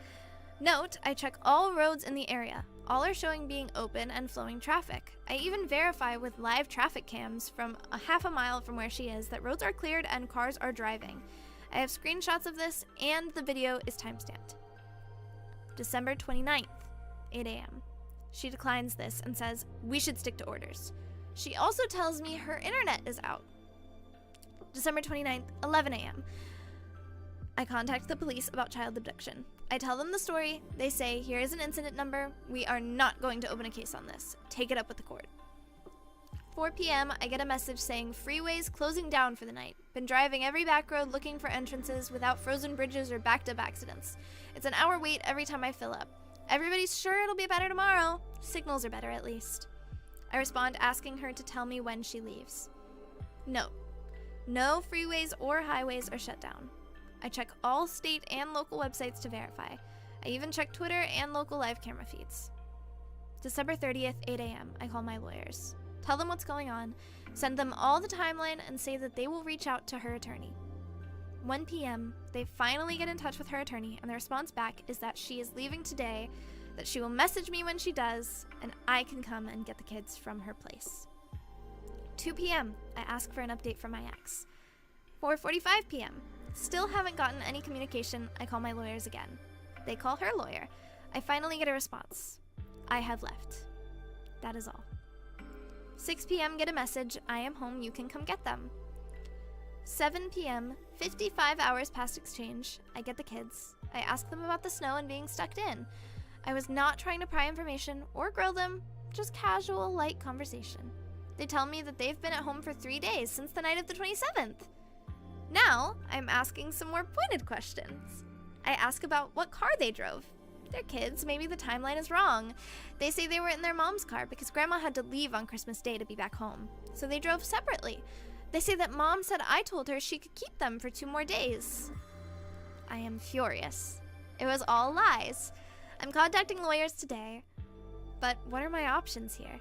Speaker 1: Note, I check all roads in the area. All are showing being open and flowing traffic. I even verify with live traffic cams from a half a mile from where she is that roads are cleared and cars are driving. I have screenshots of this and the video is timestamped. December 29th, 8 a.m. She declines this and says, we should stick to orders. She also tells me her internet is out. December 29th, 11 a.m. I contact the police about child abduction. I tell them the story. They say, here is an incident number. We are not going to open a case on this. Take it up with the court. 4 p.m. I get a message saying freeways closing down for the night. Been driving every back road looking for entrances without frozen bridges or backed up accidents. It's an hour wait every time I fill up. Everybody's sure it'll be better tomorrow. Signals are better at least. I respond asking her to tell me when she leaves. No. No freeways or highways are shut down. I check all state and local websites to verify. I even check Twitter and local live camera feeds. December 30th, 8 a.m. I call my lawyers. Tell them what's going on, send them all the timeline, and say that they will reach out to her attorney. 1 p.m., they finally get in touch with her attorney, and the response back is that she is leaving today, that she will message me when she does, and I can come and get the kids from her place. 2 p.m., I ask for an update from my ex. 4:45 p.m., still haven't gotten any communication. I call my lawyers again. They call her lawyer. I finally get a response. I have left. That is all. 6 p.m. get a message. I am home. You can come get them. 7 p.m. 55 hours past exchange. I get the kids. I ask them about the snow and being stuck in. I was not trying to pry information or grill them. Just casual, light conversation. They tell me that they've been at home for 3 days since the night of the 27th. Now, I'm asking some more pointed questions. I ask about what car they drove. They're kids, maybe the timeline is wrong. They say they were in their mom's car because grandma had to leave on Christmas Day to be back home. So they drove separately. They say that mom said I told her she could keep them for 2 more days. I am furious. It was all lies. I'm contacting lawyers today. But what are my options here?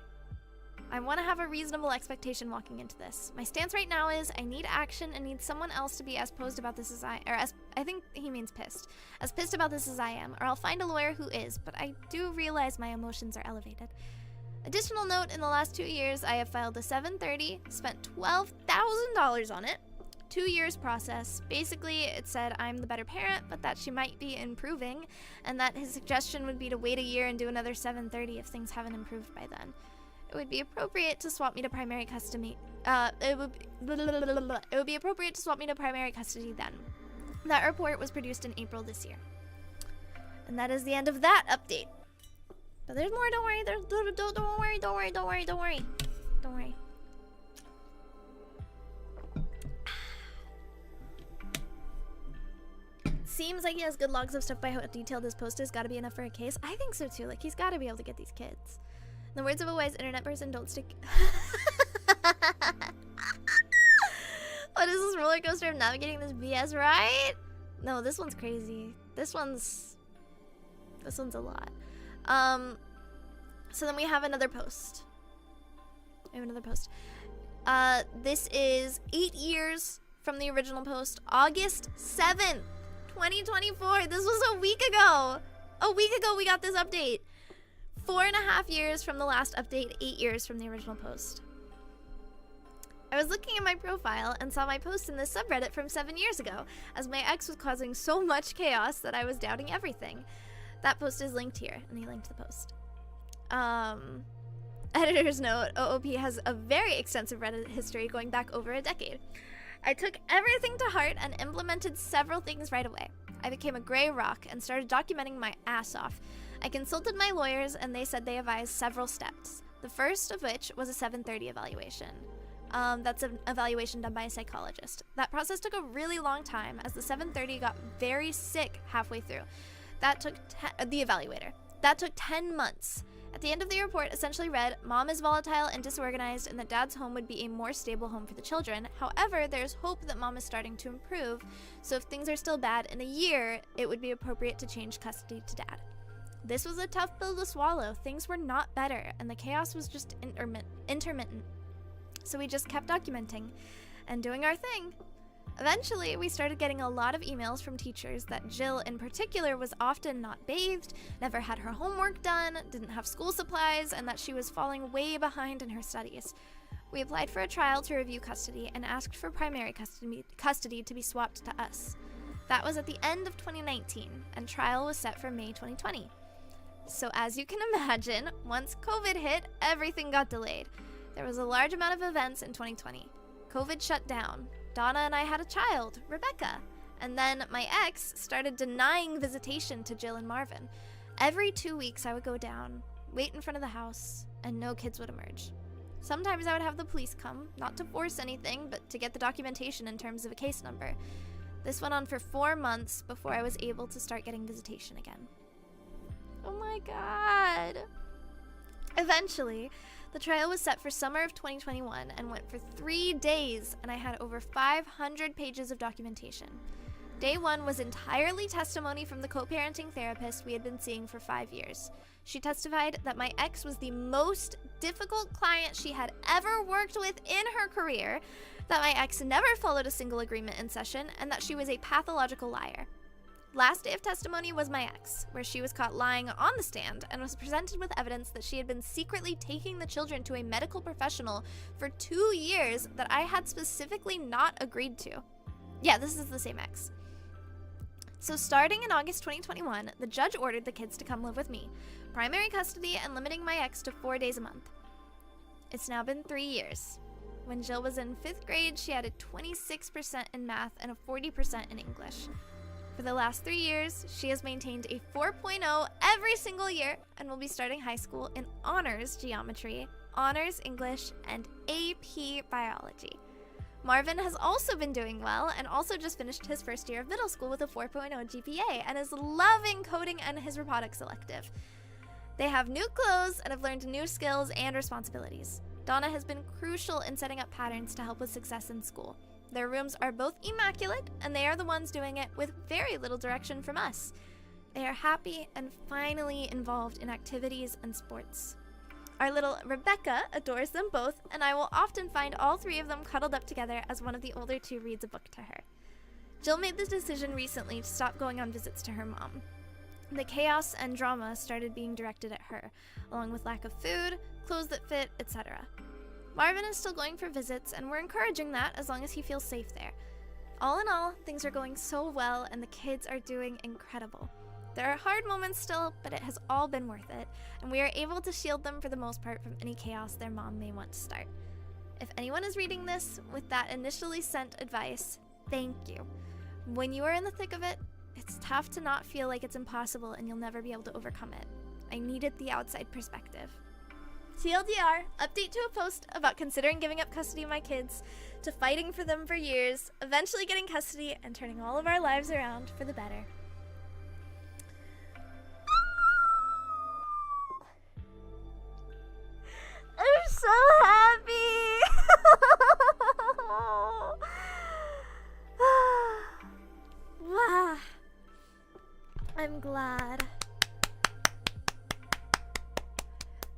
Speaker 1: I want to have a reasonable expectation walking into this. My stance right now is I need action and need someone else to be as posed about this as I think he means pissed. As pissed about this as I am, or I'll find a lawyer who is, but I do realize my emotions are elevated. Additional note, in the last 2 years, I have filed a 730, spent $12,000 on it. 2 years process. Basically, it said I'm the better parent, but that she might be improving, and that his suggestion would be to wait a year and do another 730 if things haven't improved by then. It would be appropriate to swap me to primary custody. It would be appropriate to swap me to primary custody then. That report was produced in April this year. And that is the end of that update. But there's more, don't worry. Don't worry. Seems like he has good logs of stuff by how detailed his post is. Gotta be enough for a case. I think so too. Like, he's gotta be able to get these kids. In the words of a wise internet person, don't stick. What is this roller coaster of navigating this BS, right? No, this one's crazy. This one's a lot. So then we have another post. This is 8 years from the original post. August 7th, 2024. This was a week ago. A week ago we got this update. 4.5 years from the last update, 8 years from the original post. I was looking at my profile and saw my post in this subreddit from 7 years ago, as my ex was causing so much chaos that I was doubting everything. That post is linked here, and he linked the post. Editor's note, OOP has a very extensive Reddit history going back over a decade. I took everything to heart and implemented several things right away. I became a gray rock and started documenting my ass off. I consulted my lawyers and they said they advised several steps, the first of which was a 730 evaluation. That's an evaluation done by a psychologist. That process took a really long time as the 730 got very sick halfway through. That took the evaluator. That took 10 months. At the end of the report essentially read, Mom is volatile and disorganized and that Dad's home would be a more stable home for the children. However, there's hope that Mom is starting to improve, so if things are still bad in a year, it would be appropriate to change custody to Dad. This was a tough pill to swallow. Things were not better, and the chaos was just intermittent. So we just kept documenting and doing our thing. Eventually, we started getting a lot of emails from teachers that Jill in particular was often not bathed, never had her homework done, didn't have school supplies, and that she was falling way behind in her studies. We applied for a trial to review custody and asked for primary custody to be swapped to us. That was at the end of 2019, and trial was set for May 2020. So as you can imagine, once COVID hit, everything got delayed. There was a large amount of events in 2020. COVID shut down. Donna and I had a child, Rebecca, and then my ex started denying visitation to Jill and Marvin. Every 2 weeks I would go down, wait in front of the house, and no kids would emerge. Sometimes I would have the police come, not to force anything, but to get the documentation in terms of a case number. This went on for 4 months before I was able to start getting visitation again. Oh my god. Eventually, the trial was set for summer of 2021 and went for 3 days, and I had over 500 pages of documentation. Day 1 was entirely testimony from the co-parenting therapist we had been seeing for 5 years. She testified that my ex was the most difficult client she had ever worked with in her career, that my ex never followed a single agreement in session, and that she was a pathological liar. Last day of testimony was my ex, where she was caught lying on the stand and was presented with evidence that she had been secretly taking the children to a medical professional for 2 years that I had specifically not agreed to. Yeah, this is the same ex. So starting in August 2021, the judge ordered the kids to come live with me, primary custody and limiting my ex to 4 days a month. It's now been 3 years. When Jill was in 5th grade, she had a 26% in math and a 40% in English. For the last 3 years, she has maintained a 4.0 every single year and will be starting high school in honors geometry, honors English, and AP biology. Marvin has also been doing well and also just finished his first year of middle school with a 4.0 GPA and is loving coding and his robotics elective. They have new clothes and have learned new skills and responsibilities. Donna has been crucial in setting up patterns to help with success in school. Their rooms are both immaculate, and they are the ones doing it with very little direction from us. They are happy and finally involved in activities and sports. Our little Rebecca adores them both, and I will often find all 3 of them cuddled up together as one of the older 2 reads a book to her. Jill made the decision recently to stop going on visits to her mom. The chaos and drama started being directed at her, along with lack of food, clothes that fit, etc. Marvin is still going for visits, and we're encouraging that as long as he feels safe there. All in all, things are going so well, and the kids are doing incredible. There are hard moments still, but it has all been worth it, and we are able to shield them for the most part from any chaos their mom may want to start. If anyone is reading this with that initially sent advice, thank you. When you are in the thick of it, it's tough to not feel like it's impossible and you'll never be able to overcome it. I needed the outside perspective. TLDR, update to a post about considering giving up custody of my kids, to fighting for them for years, eventually getting custody, and turning all of our lives around for the better. I'm so happy! I'm glad.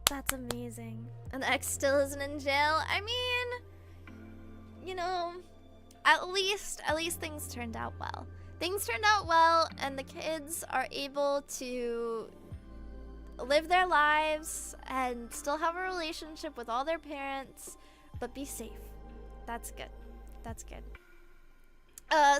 Speaker 1: That's amazing. And the ex still isn't in jail. I mean, you know, at least things turned out well. Things turned out well, and the kids are able to live their lives and still have a relationship with all their parents, but be safe. That's good. That's good.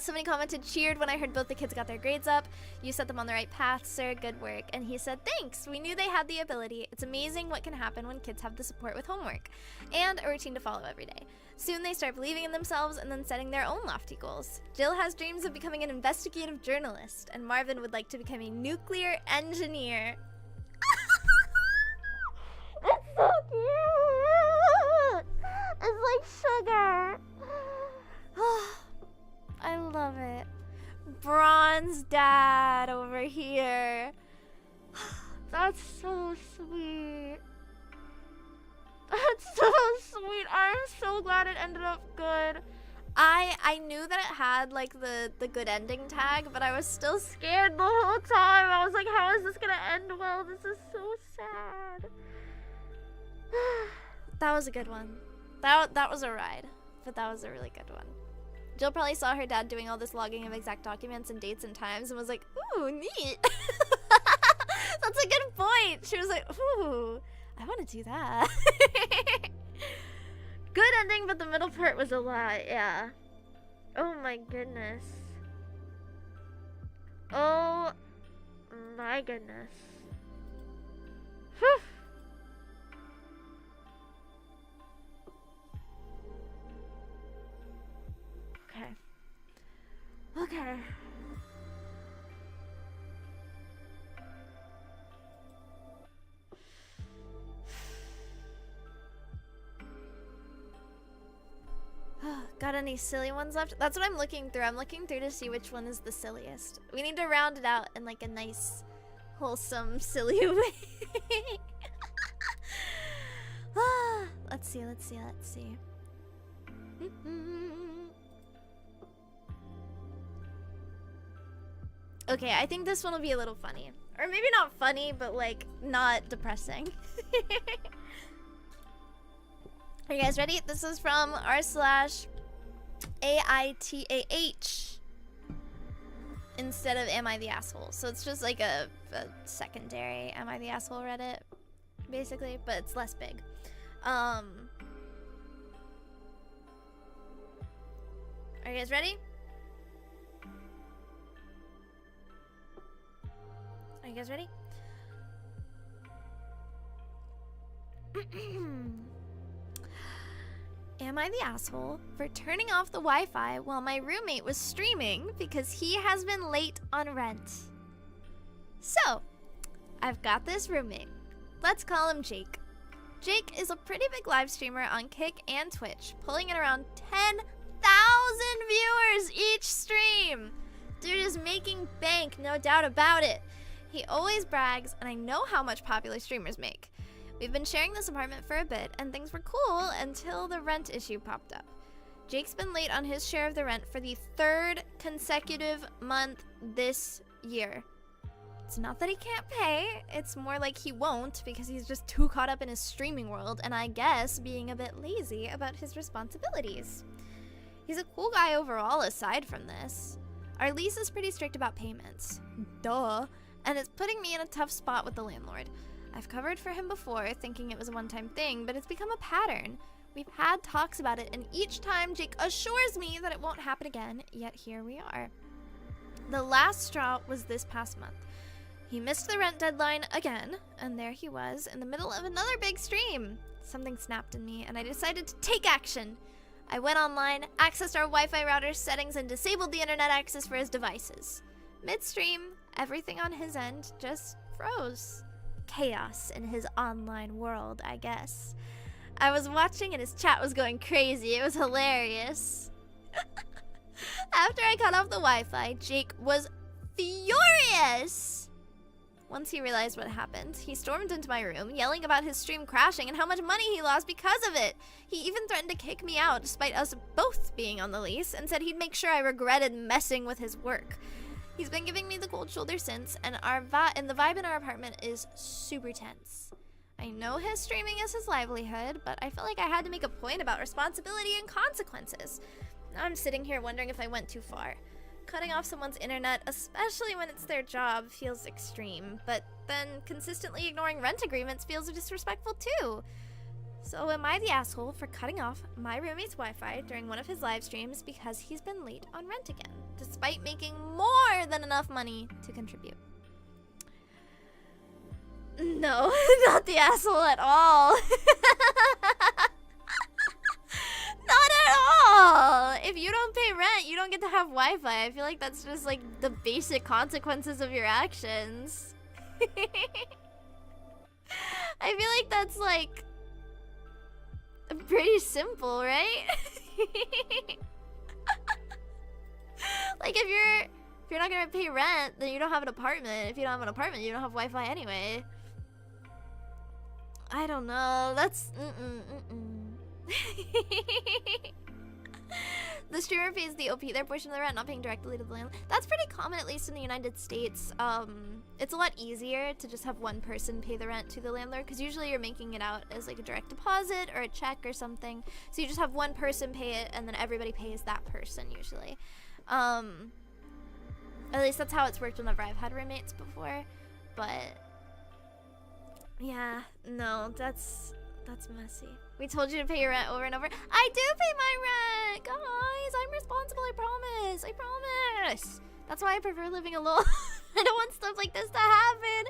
Speaker 1: Somebody commented, cheered when I heard both the kids got their grades up. You set them on the right path, sir. Good work. And he said, thanks. We knew they had the ability. It's amazing what can happen when kids have the support with homework and a routine to follow every day. Soon they start believing in themselves and then setting their own lofty goals. Jill has dreams of becoming an investigative journalist, and Marvin would like to become a nuclear engineer. It's so cute. It's like sugar. I love it. Bronze dad over here. That's so sweet. That's so sweet. I'm so glad it ended up good. I knew that it had like the good ending tag, but I was still scared the whole time. I was like, how is this gonna end well? This is so sad. That was a good one. That was a ride, but that was a really good one. Jill probably saw her dad doing all this logging of exact documents and dates and times and was like, ooh, neat. That's a good point. She was like, ooh, I want to do that. Good ending, but the middle part was a lot, yeah. Oh my goodness. Oh my goodness. Whew. Okay. Okay. Got any silly ones left? That's what I'm looking through. I'm looking through to see which one is the silliest. We need to round it out in like a nice, wholesome, silly way. Let's see. Okay, I think this one will be a little funny. Or maybe not funny, but like not depressing. Are you guys ready? This is from r/AITAH instead of Am I the Asshole. So it's just like a secondary Am I the Asshole Reddit, basically, but it's less big. Are you guys ready? Are you guys ready? Am I the asshole for turning off the Wi-Fi while my roommate was streaming because he has been late on rent? So, I've got this roommate. Let's call him Jake. Jake is a pretty big live streamer on Kick and Twitch, pulling in around 10,000 viewers each stream. Dude is making bank, no doubt about it. He always brags, and I know how much popular streamers make. We've been sharing this apartment for a bit, and things were cool until the rent issue popped up. Jake's been late on his share of the rent for the 3rd consecutive month this year. It's not that he can't pay, it's more like he won't because he's just too caught up in his streaming world and I guess being a bit lazy about his responsibilities. He's a cool guy overall aside from this. Our lease is pretty strict about payments. Duh. And it's putting me in a tough spot with the landlord. I've covered for him before, thinking it was a one-time thing, but it's become a pattern. We've had talks about it, and each time Jake assures me that it won't happen again, yet here we are. The last straw was this past month. He missed the rent deadline again, and there he was, in the middle of another big stream. Something snapped in me, and I decided to take action. I went online, accessed our Wi-Fi router's settings, and disabled the internet access for his devices. Mid-stream, everything on his end just froze. Chaos in his online world, I guess. I was watching and his chat was going crazy. It was hilarious. After I cut off the Wi-Fi, Jake was furious. Once he realized what happened, he stormed into my room, yelling about his stream crashing and how much money he lost because of it. He even threatened to kick me out despite us both being on the lease and said he'd make sure I regretted messing with his work. He's been giving me the cold shoulder since, and the vibe in our apartment is super tense. I know his streaming is his livelihood, but I felt like I had to make a point about responsibility and consequences. Now I'm sitting here wondering if I went too far. Cutting off someone's internet, especially when it's their job, feels extreme, but then consistently ignoring rent agreements feels disrespectful too. So am I the asshole for cutting off my roommate's Wi-Fi during one of his live streams because he's been late on rent again, despite making more than enough money to contribute? No, not the asshole at all. Not at all. If you don't pay rent, you don't get to have Wi-Fi. I feel like that's just like the basic consequences of your actions. I feel like that's like Pretty simple, right? Like if you're not gonna pay rent, then you don't have an apartment. If you don't have an apartment, you don't have Wi-Fi anyway. I don't know. That's The streamer pays the OP their portion of the rent, not paying directly to the landlord. That's pretty common, at least in the United States. It's a lot easier to just have one person pay the rent to the landlord, because usually you're making it out as like a direct deposit or a check or something. So you just have one person pay it, and then everybody pays that person usually. At least that's how it's worked whenever I've had roommates before. But yeah, no, that's messy. We told you to pay your rent over and over. I do pay my rent, guys. I'm responsible. I promise. I promise. That's why I prefer living alone. I don't want stuff like this to happen.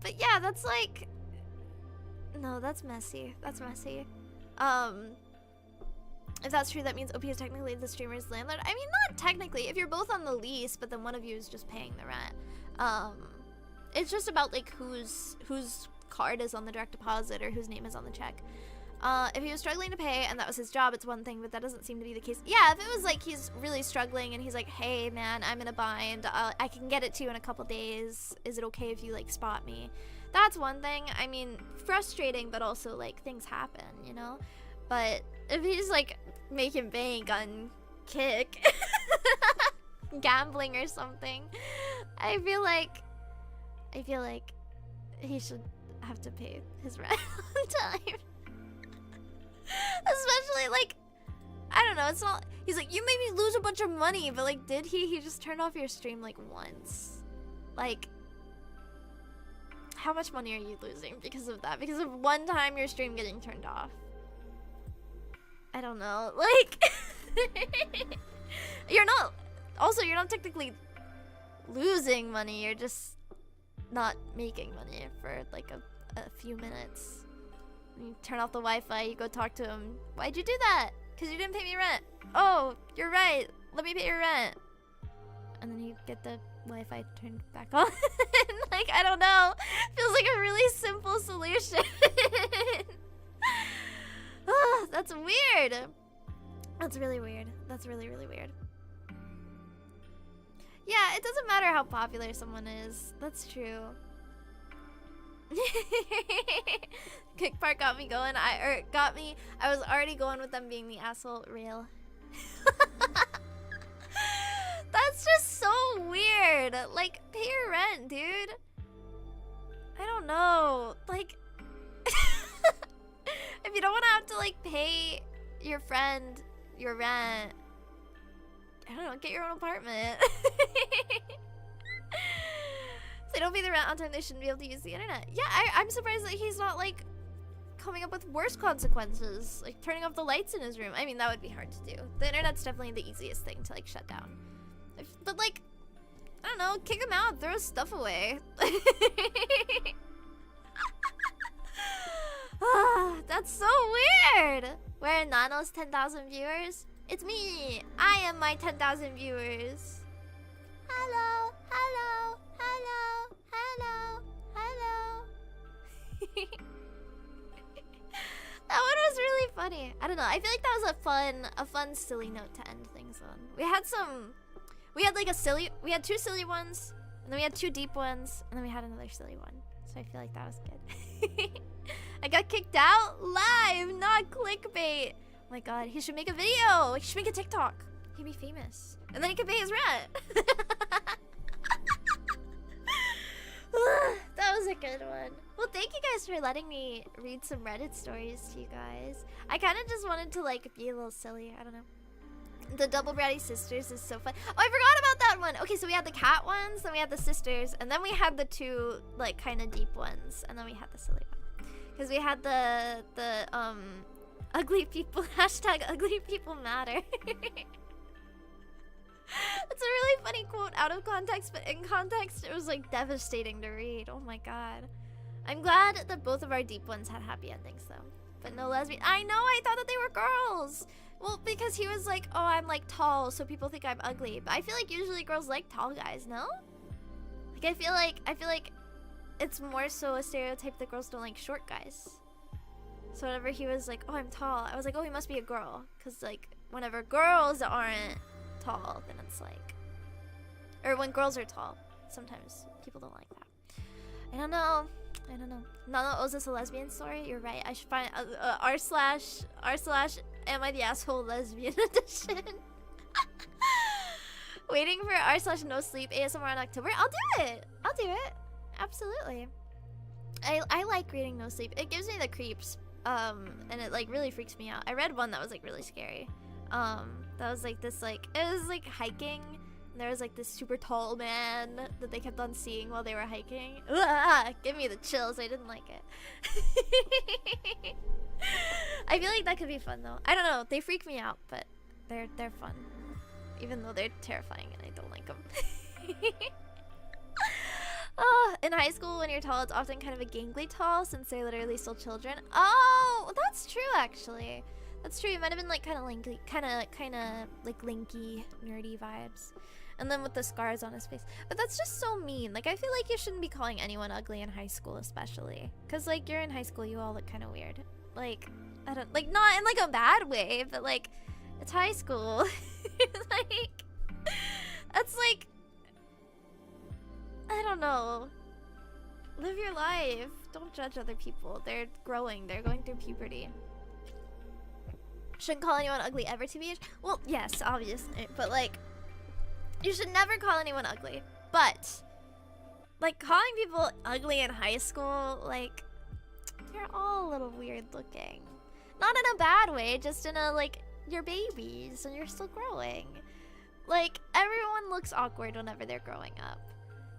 Speaker 1: But yeah, that's like, no, that's messy. That's messy. If that's true, that means OP is technically the streamer's landlord. I mean, not technically. If you're both on the lease, but then one of you is just paying the rent. It's just about like whose card is on the direct deposit or whose name is on the check. If he was struggling to pay and that was his job, it's one thing, but that doesn't seem to be the case. Yeah, if it was like he's really struggling and he's like, hey man, I'm in a bind, I can get it to you in a couple days. Is it okay if you like spot me? That's one thing. I mean, frustrating, but also like things happen, you know? But if he's like making bank on kick, gambling or something, I feel like he should have to pay his rent on time. Especially like, I don't know, it's not, he's like, you made me lose a bunch of money, but like, did he? He just turned off your stream like once. Like, how much money are you losing because of that? Because of one time your stream getting turned off? I don't know, like, you're not technically losing money, you're just not making money for like a few minutes. You turn off the Wi-Fi, you go talk to him. Why'd you do that? Because you didn't pay me rent. Oh, you're right. Let me pay your rent. And then you get the Wi-Fi turned back on. Like, I don't know. Feels like a really simple solution. Oh, that's weird. That's really weird. That's really, really weird. Yeah, it doesn't matter how popular someone is. That's true. Kick part got me going. I was already going with them being the asshole real. That's just so weird. Like, pay your rent, dude. I don't know. Like, if you don't want to have to like pay your friend your rent, I don't know, get your own apartment. If they don't pay the rent on time, they shouldn't be able to use the internet. Yeah, I'm surprised that he's not like coming up with worse consequences, like turning off the lights in his room. I mean, that would be hard to do. The internet's definitely the easiest thing to like shut down. But like, I don't know, kick him out, throw his stuff away. That's so weird. Where Nano's 10,000 viewers? It's me. I am my 10,000 viewers. Hello, hello, hello, hello, hello. That one was really funny. I don't know. I feel like that was a fun, silly note to end things on. We had two silly ones, and then we had two deep ones, and then we had another silly one. So I feel like that was good. I got kicked out live, not clickbait. Oh my god, he should make a video. He should make a TikTok. He'd be famous. And then he could pay his rent. That was a good one. Well, thank you guys for letting me read some Reddit stories to you guys. I kind of just wanted to like be a little silly. I don't know. The Double Bratty Sisters is so fun. Oh, I forgot about that one. Okay, so we had the cat ones, then we had the sisters, and then we had the two like kind of deep ones, and then we had the silly one. Because we had the ugly people, hashtag ugly people matter. It's a really funny quote out of context, but in context, it was like devastating to read. Oh my god. I'm glad that both of our deep ones had happy endings though. But no lesbian. I know, I thought that they were girls. Well, because he was like, oh, I'm like tall, so people think I'm ugly. But I feel like usually girls like tall guys, no? Like I feel like it's more so a stereotype that girls don't like short guys. So whenever he was like, oh, I'm tall, I was like, oh, he must be a girl. Because, like, whenever girls aren't tall, then it's like... Or when girls are tall, sometimes people don't like that. I don't know. Nano owes us a lesbian story. You're right. I should find r slash am I the asshole lesbian edition. Waiting for r slash no sleep ASMR in October. I'll do it. Absolutely. I like reading no sleep. It gives me the creeps. And it like really freaks me out. I read one that was like really scary. That was like this like it was like hiking. And there was like this super tall man that they kept on seeing while they were hiking. Ugh, give me the chills. I didn't like it. I feel like that could be fun though. I don't know. They freak me out, but they're fun. Even though they're terrifying and I don't like them. Oh, in high school when you're tall, it's often kind of a gangly tall since they're literally still children. Oh, that's true actually. That's true. It might have been like kind of lanky, kind of like lanky, nerdy vibes. And then with the scars on his face. But that's just so mean. Like, I feel like you shouldn't be calling anyone ugly in high school, especially. Because, like, you're in high school, you all look kind of weird. Like, I don't, like, not in, like, a bad way, but, like, it's high school. Like, that's, like, I don't know. Live your life. Don't judge other people. They're growing. They're going through puberty. Shouldn't call anyone ugly ever, TBH. Well, yes, obviously. But, like, you should never call anyone ugly. But, like, calling people ugly in high school, like, you're all a little weird looking. Not in a bad way, just in a, like, you're babies and you're still growing. Like, everyone looks awkward whenever they're growing up.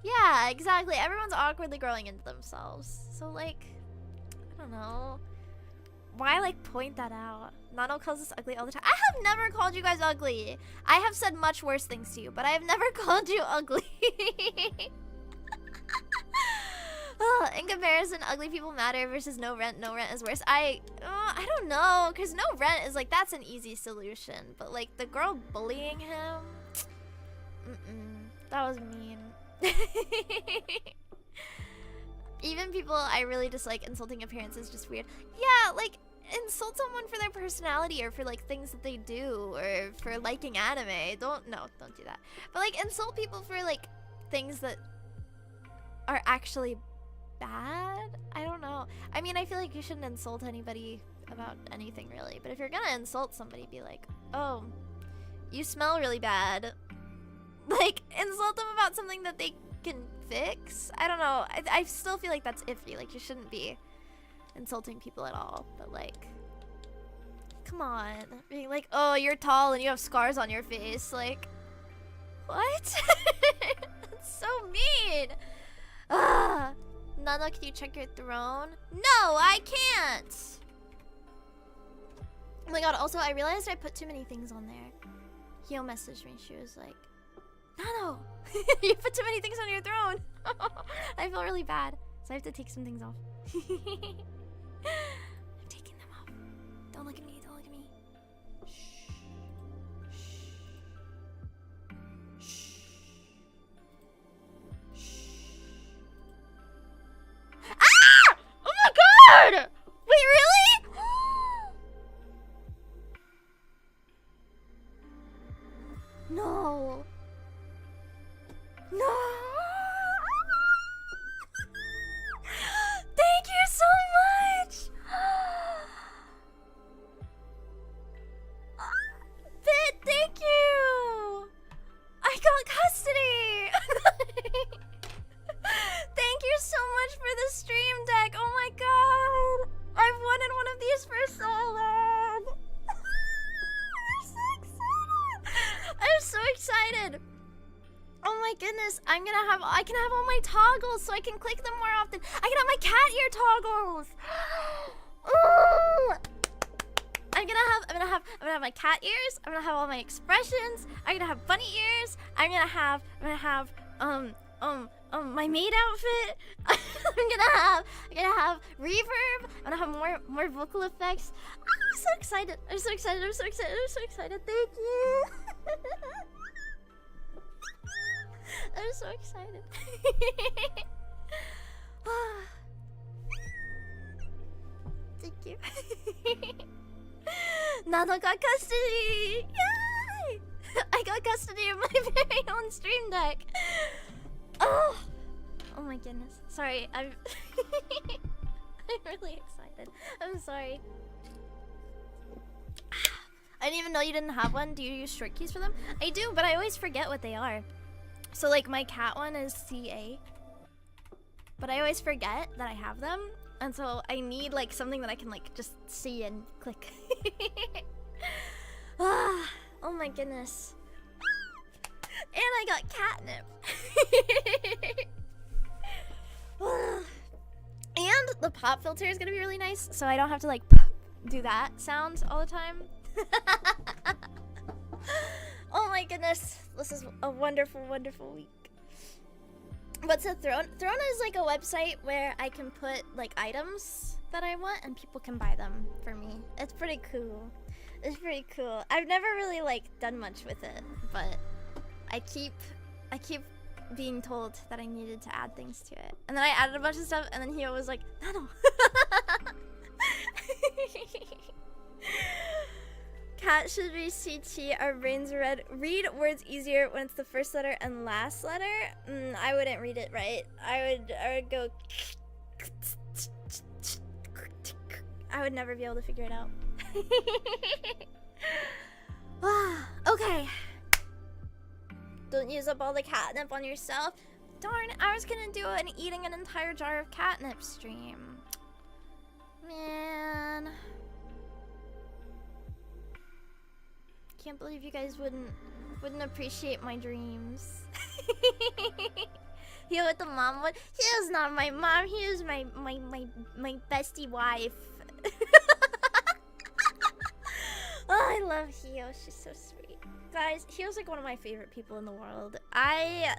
Speaker 1: Yeah, exactly. Everyone's awkwardly growing into themselves. So, like, I don't know. Why, like, point that out? Nano calls us ugly all the time. I have never called you guys ugly. I have said much worse things to you, but I have never called you ugly. In comparison, ugly people matter versus no rent is worse. I don't know, because no rent is, like, that's an easy solution. But, like, the girl bullying him, that was mean. Even people I really dislike, insulting appearance is just weird. Yeah, like, insult someone for their personality or for, like, things that they do or for liking anime. Don't do that. But, like, insult people for, like, things that are actually bad? I don't know. I mean, I feel like you shouldn't insult anybody about anything, really. But if you're gonna insult somebody, be like, oh, you smell really bad. Like, insult them about something that they can fix? I don't know. I still feel like that's iffy. Like, you shouldn't be insulting people at all. But, like, come on. Being like, oh, you're tall and you have scars on your face. Like, what? That's so mean. Ugh. Nana, can you check your throne? No, I can't. Oh my god, also, I realized I put too many things on there. Hio messaged me. She was like, Nano, you put too many things on your throne. I feel really bad, so I have to take some things off. I'm taking them off. Don't look at me, don't look at me. Shh. Shh. Shh. Shh. Ah! Oh my god! Wait, really? No. No! Thank you so much! Bit, thank you! I got custody! Thank you so much for the stream deck! Oh my god! I've wanted one of these for so long! I'm so excited! Oh my goodness, I can have all my toggles so I can click them more often. I can have my cat ear toggles. Ooh. I'm gonna have my cat ears. I'm gonna have all my expressions. I'm gonna have bunny ears. I'm gonna have my maid outfit. I'm gonna have reverb. I'm gonna have more vocal effects. I'm so excited. I'm so excited. Thank you. I'm so excited. Thank you. Nano got custody! Yay! I got custody of my very own stream deck. Oh! Oh my goodness. Sorry, I'm really excited. I'm sorry. I didn't even know you didn't have one. Do you use short keys for them? I do, but I always forget what they are. So like my cat one is CA. But I always forget that I have them. And so I need like something that I can like just see and click. Oh my goodness. And I got catnip. And the pop filter is gonna be really nice, so I don't have to like do that sound all the time. Oh my goodness, this is a wonderful, wonderful week. What's a Throne? Throne is like a website where I can put like items that I want and people can buy them for me. It's pretty cool. It's pretty cool. I've never really like done much with it, but I keep being told that I needed to add things to it. And then I added a bunch of stuff and then he was like, no. Cat should be CT, our brains read words easier when it's the first letter and last letter. I wouldn't read it right. I would go I would never be able to figure it out. Okay. Don't use up all the catnip on yourself. Darn, I was gonna do eating an entire jar of catnip stream. Man. Can't believe you guys wouldn't appreciate my dreams. You know what the mom would? He is not my mom, he is my bestie wife. Oh, I love Hio, she's so sweet. Guys, Hio's like one of my favorite people in the world. I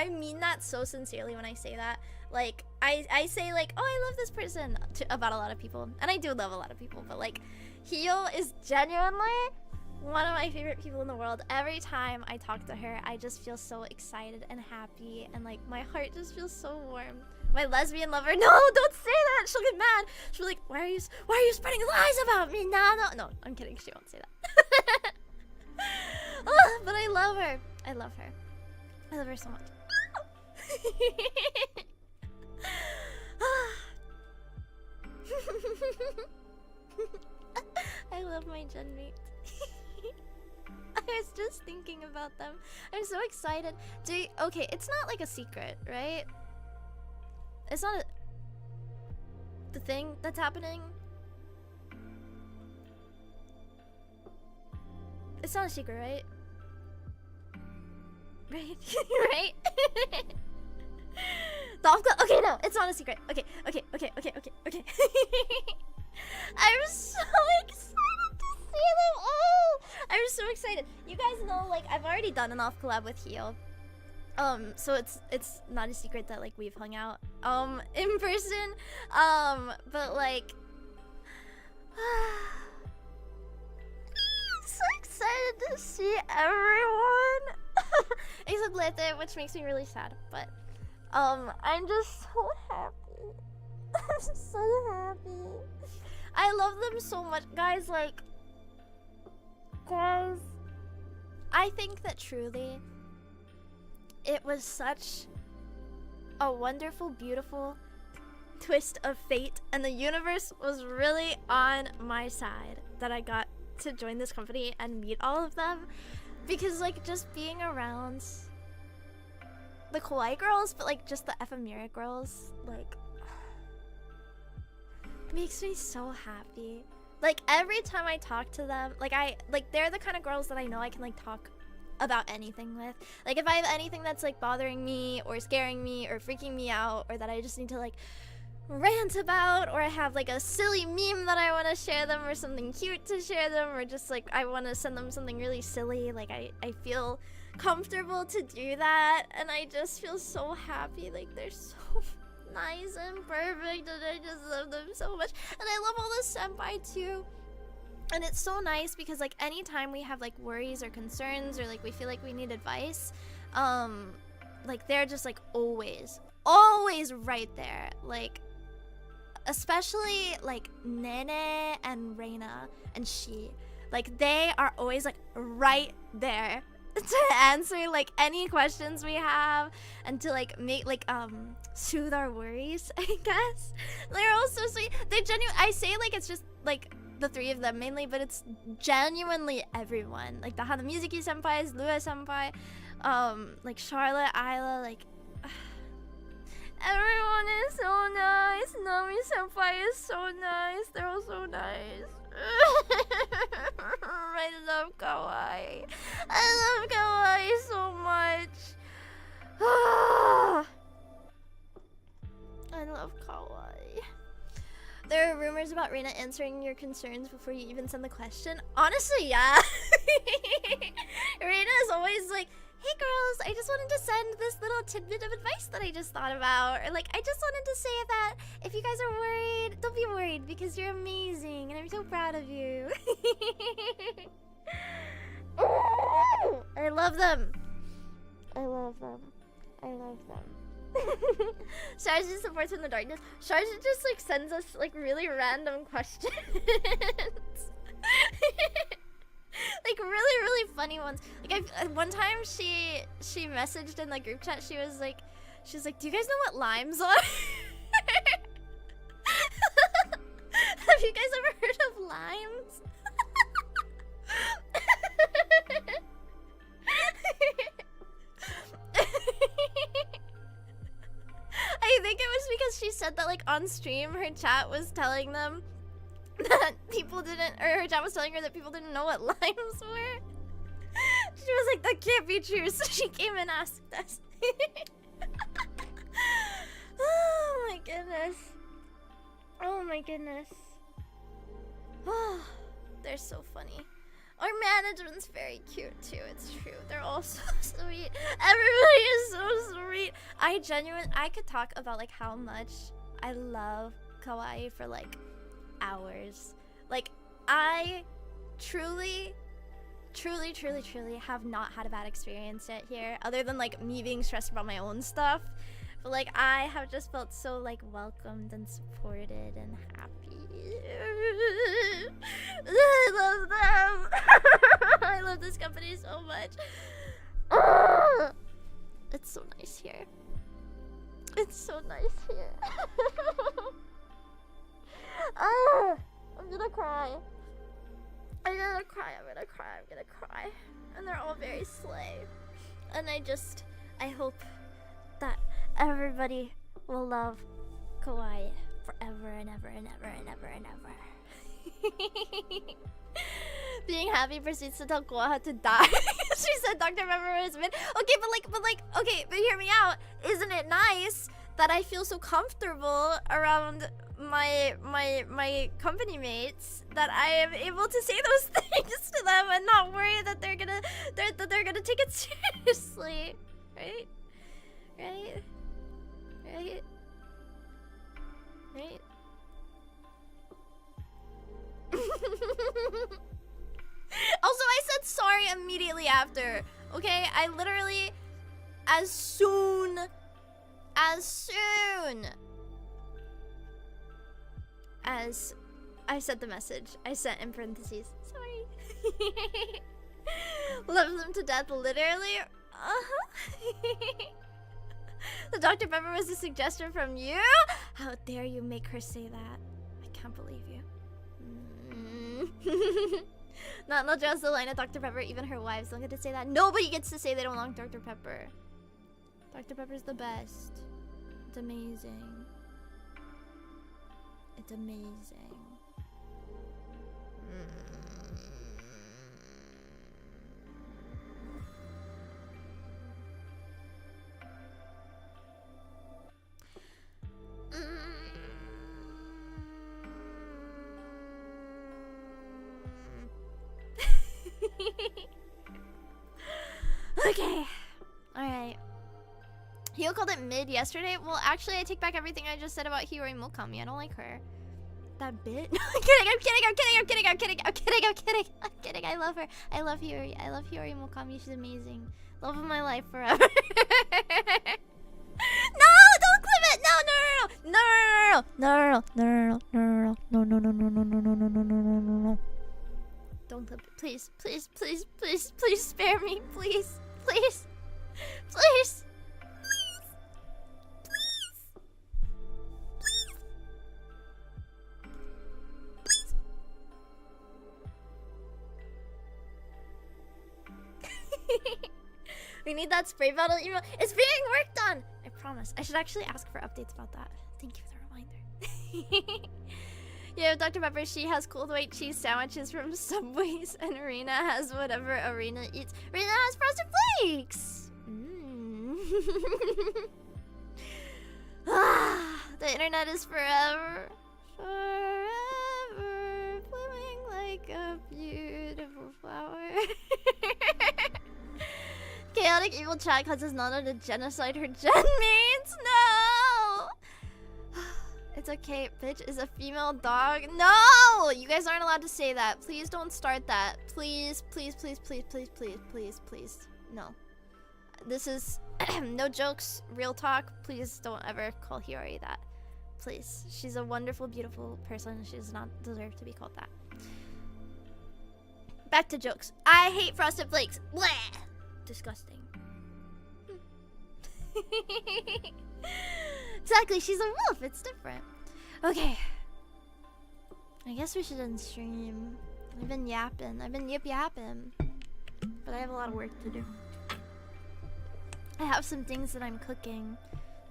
Speaker 1: mean that so sincerely when I say that. Like, I say like, oh, I love this person about a lot of people. And I do love a lot of people, but like, Hio is genuinely one of my favorite people in the world. Every time I talk to her, I just feel so excited and happy, and like my heart just feels so warm. My lesbian lover, no, don't say that. She'll get mad. She'll be like, why are you spreading lies about me? No, I'm kidding. She won't say that. Oh, but I love her. I love her. I love her so much. I love my gen mates. I was just thinking about them. I'm so excited. Okay, it's not like a secret, right? It's not the thing that's happening. It's not a secret, right? Right? Right? Okay, no, it's not a secret. Okay. I'm so excited to see them all. I'm so excited. You guys know, like, I've already done an off collab with Hio. So it's not a secret that like we've hung out in person. But like I'm so excited to see everyone. Except Lete, which makes me really sad, but I'm just so happy. I'm so happy. I love them so much, guys. Like, guys, I think that truly it was such a wonderful, beautiful twist of fate, and the universe was really on my side that I got to join this company and meet all of them. Because like just being around the kawaii girls, but like just the ephemera girls, like makes me so happy. Like every time I talk to them, like they're the kind of girls that I know I can like talk about anything with. Like if I have anything that's like bothering me or scaring me or freaking me out, or that I just need to like rant about, or I have like a silly meme that I want to share them, or something cute to share them, or just like I want to send them something really silly, like I feel comfortable to do that, and I just feel so happy. Like they're so nice and perfect, and I just love them so much. And I love all the senpai too. And it's so nice because like anytime we have like worries or concerns, or like we feel like we need advice, like they're just like always right there. Like especially like Nene and Reina and she, like they are always like right there to answer like any questions we have and to like make like soothe our worries, I guess. They're all so sweet. They're genuine. I say like it's just like the three of them mainly, but it's genuinely everyone. Like the Mizuki senpais, Lua senpai, like Charlotte, Isla, like everyone is so nice. Nami senpai is so nice. They're all so nice. I love kawaii. I love kawaii so much. I love kawaii. There are rumors about Reina answering your concerns before you even send the question. Honestly, yeah. Reina is always like, hey girls, I just wanted to send this little tidbit of advice that I just thought about. Or like, I just wanted to say that if you guys are worried, don't be worried because you're amazing and I'm so proud of you. I love them. I love them. I love them. Sharjit supports in the darkness. Sharjit just like sends us like really random questions. Like really funny ones. Like one time she messaged in the group chat. She was like, do you guys know what limes are? Have you guys ever heard of limes? I think it was because she said that like on stream her chat was telling them that people didn't, or her chat was telling her that people didn't know what limes were. She was like, that can't be true, so she came and asked us. Oh my goodness. Oh my goodness. Oh, they're so funny. Our management's very cute too, it's true. They're all so sweet. Everybody is so sweet. I could talk about like how much I love kawaii for like hours. Like I truly have not had a bad experience yet here, other than like me being stressed about my own stuff. But like I have just felt so like welcomed and supported and happy. I love them. I love this company so much. It's so nice here. It's so nice here. I'm gonna cry. I'm gonna cry. And they're all very slay. And I hope that everybody will love kawaii forever and ever and ever and ever and ever. Being happy proceeds to tell Koa to die. She said Dr. Pepper was mid. Okay, but hear me out. Isn't it nice that I feel so comfortable around my company mates that I am able to say those things to them and not worry that they're gonna take it seriously, right? Also, I said sorry immediately after. Okay, I literally, as soon as I sent the message, I sent in parentheses, sorry. Love them to death, literally. The Dr. Pepper was a suggestion from you? How dare you make her say that? I can't believe you. Not just the line of Dr. Pepper, even her wives don't get to say that. Nobody gets to say they don't like Dr. Pepper. Dr. Pepper's the best. It's amazing. It's amazing. Okay. Alright. Hio called it mid yesterday. Well, actually, I take back everything I just said about Hiyori Mukami. I don't like her. That bit? I'm kidding. I love her. I love Hiyori. I love Hiyori Mukami. She's amazing. Love of my life forever. No, don't clip it. No. No. Don't clip it. Please, please, please, please, please spare me. Please, please, please. We need that spray bottle email. It's being worked on. I promise. I should actually ask for updates about that. Thank you for the reminder. Yeah, Dr. Pepper, she has cold white cheese sandwiches from Subways, and Arena has whatever Arena eats. Arena has Frosted Flakes! The internet is forever. Forever blooming like a beautiful flower. Chaotic evil chat causes Nana to genocide her gen mates. No! It's okay, bitch is a female dog. No! You guys aren't allowed to say that. Please don't start that. Please, please, please, please, please, please, please, please. No. This is no jokes, real talk. Please don't ever call Hiyori that. Please. She's a wonderful, beautiful person. She does not deserve to be called that. Back to jokes. I hate Frosted Flakes. Bleh! Disgusting. Exactly, she's a wolf. It's different. Okay. I guess we should end stream. I've been yapping. I've been yapping. But I have a lot of work to do. I have some things that I'm cooking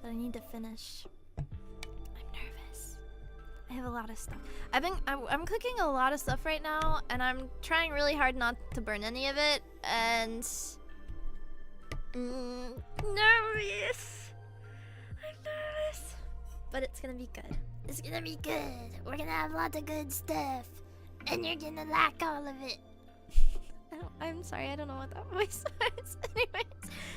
Speaker 1: that I need to finish. I'm nervous. I have a lot of stuff. I'm cooking a lot of stuff right now, and I'm trying really hard not to burn any of it, and nervous. I'm nervous. But it's gonna be good. It's gonna be good. We're gonna have lots of good stuff. And you're gonna like all of it. I'm sorry, I don't know what that voice was. Anyways,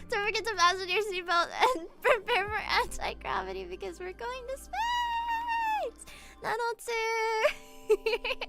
Speaker 1: don't forget to fasten your seatbelt and prepare for anti-gravity because we're going to space! 902!